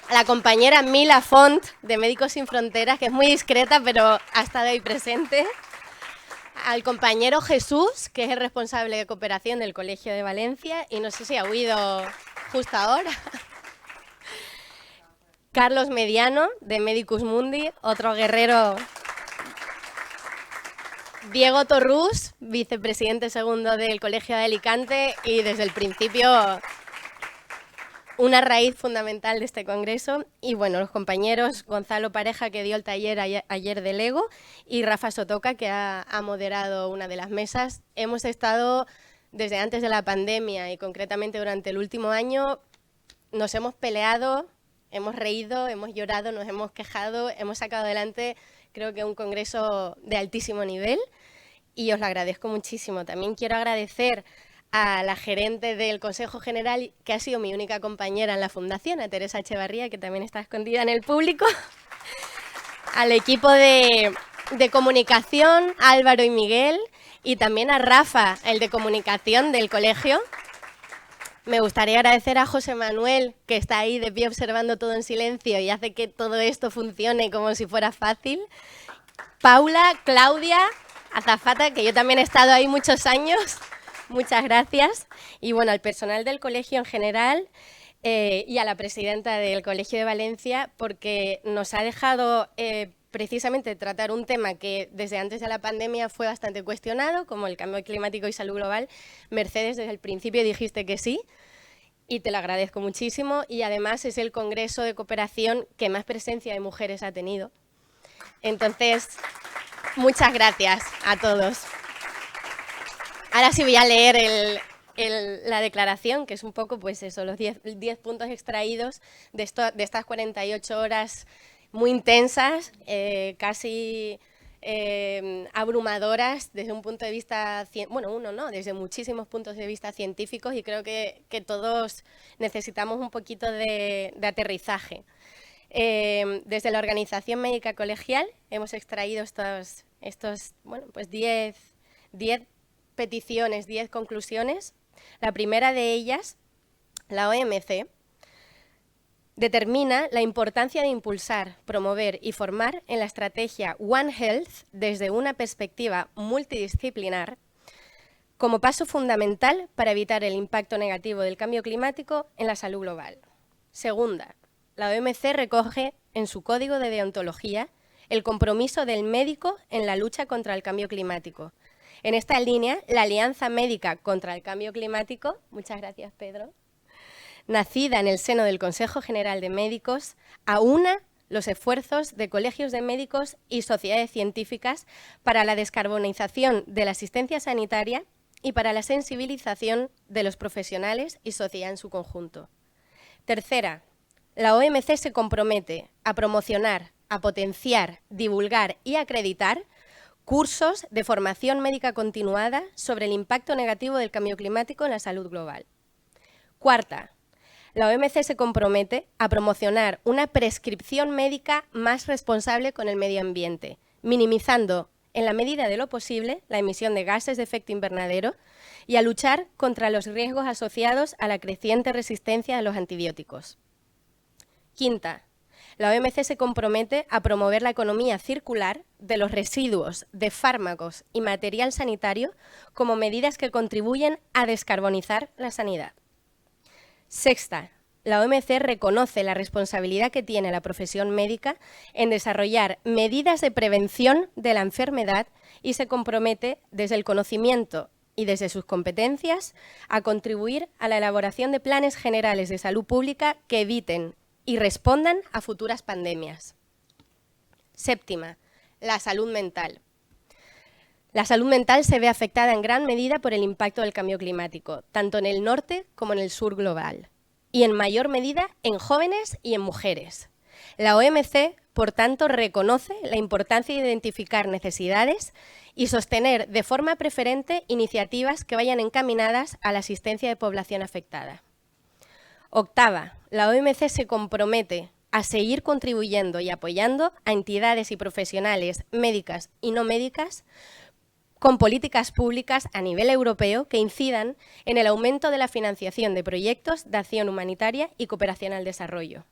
A la compañera Mila Font, de Médicos Sin Fronteras, que es muy discreta, pero ha estado ahí presente. Al compañero Jesús, que es el responsable de cooperación del Colegio de Valencia, y no sé si ha huido justo ahora. Carlos Mediano, de Medicus Mundi, otro guerrero. Diego Torrús, vicepresidente segundo del Colegio de Alicante y desde el principio una raíz fundamental de este congreso. Y bueno, los compañeros Gonzalo Pareja, que dio el taller ayer de Lego, y Rafa Sotoca, que ha moderado una de las mesas. Hemos estado desde antes de la pandemia y concretamente durante el último año, nos hemos peleado, hemos reído, hemos llorado, nos hemos quejado, hemos sacado adelante, creo que un congreso de altísimo nivel, y os lo agradezco muchísimo. También quiero agradecer a la gerente del Consejo General, que ha sido mi única compañera en la Fundación, a Teresa Echevarría, que también está escondida en el público, al equipo de comunicación, Álvaro y Miguel, y también a Rafa, el de comunicación del colegio. Me gustaría agradecer a José Manuel, que está ahí de pie observando todo en silencio y hace que todo esto funcione como si fuera fácil. Paula, Claudia, azafata, que yo también he estado ahí muchos años. Muchas gracias. Y bueno, al personal del colegio en general y a la presidenta del Colegio de Valencia, porque nos ha dejado precisamente tratar un tema que desde antes de la pandemia fue bastante cuestionado, como el cambio climático y salud global. Mercedes, desde el principio dijiste que sí, y te lo agradezco muchísimo. Y además es el congreso de cooperación que más presencia de mujeres ha tenido. Entonces, muchas gracias a todos. Ahora sí voy a leer la declaración, que es un poco, pues eso, los 10 puntos extraídos de estas 48 horas muy intensas, casi abrumadoras desde un punto de vista, desde muchísimos puntos de vista científicos, y creo que todos necesitamos un poquito de aterrizaje. Desde la Organización Médica Colegial hemos extraído estos 10 peticiones, 10 conclusiones. La primera de ellas, la OMC, determina la importancia de impulsar, promover y formar en la estrategia One Health desde una perspectiva multidisciplinar como paso fundamental para evitar el impacto negativo del cambio climático en la salud global. Segunda, la OMC recoge en su código de deontología el compromiso del médico en la lucha contra el cambio climático. En esta línea, la Alianza Médica contra el Cambio Climático, muchas gracias Pedro, nacida en el seno del Consejo General de Médicos, aúna los esfuerzos de colegios de médicos y sociedades científicas para la descarbonización de la asistencia sanitaria y para la sensibilización de los profesionales y sociedad en su conjunto. Tercera, la OMC se compromete a promocionar, a potenciar, divulgar y acreditar cursos de formación médica continuada sobre el impacto negativo del cambio climático en la salud global. Cuarta, la OMC se compromete a promocionar una prescripción médica más responsable con el medio ambiente, minimizando, en la medida de lo posible, la emisión de gases de efecto invernadero y a luchar contra los riesgos asociados a la creciente resistencia a los antibióticos. Quinta, la OMC se compromete a promover la economía circular de los residuos de fármacos y material sanitario como medidas que contribuyen a descarbonizar la sanidad. Sexta, la OMC reconoce la responsabilidad que tiene la profesión médica en desarrollar medidas de prevención de la enfermedad y se compromete desde el conocimiento y desde sus competencias a contribuir a la elaboración de planes generales de salud pública que eviten y respondan a futuras pandemias. Séptima, la salud mental. La salud mental se ve afectada en gran medida por el impacto del cambio climático, tanto en el norte como en el sur global, y en mayor medida en jóvenes y en mujeres. La OMC, por tanto, reconoce la importancia de identificar necesidades y sostener de forma preferente iniciativas que vayan encaminadas a la asistencia de población afectada. Octava, la OMC se compromete a seguir contribuyendo y apoyando a entidades y profesionales médicas y no médicas con políticas públicas a nivel europeo que incidan en el aumento de la financiación de proyectos de acción humanitaria y cooperación al desarrollo.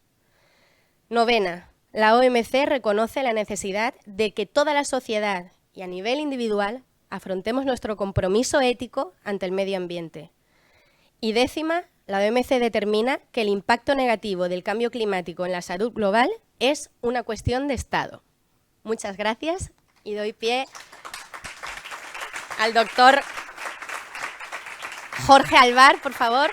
Novena, la OMC reconoce la necesidad de que toda la sociedad y a nivel individual afrontemos nuestro compromiso ético ante el medio ambiente. Y décima, la OMC determina que el impacto negativo del cambio climático en la salud global es una cuestión de Estado. Muchas gracias y doy pie al doctor Jorge Alvar, por favor.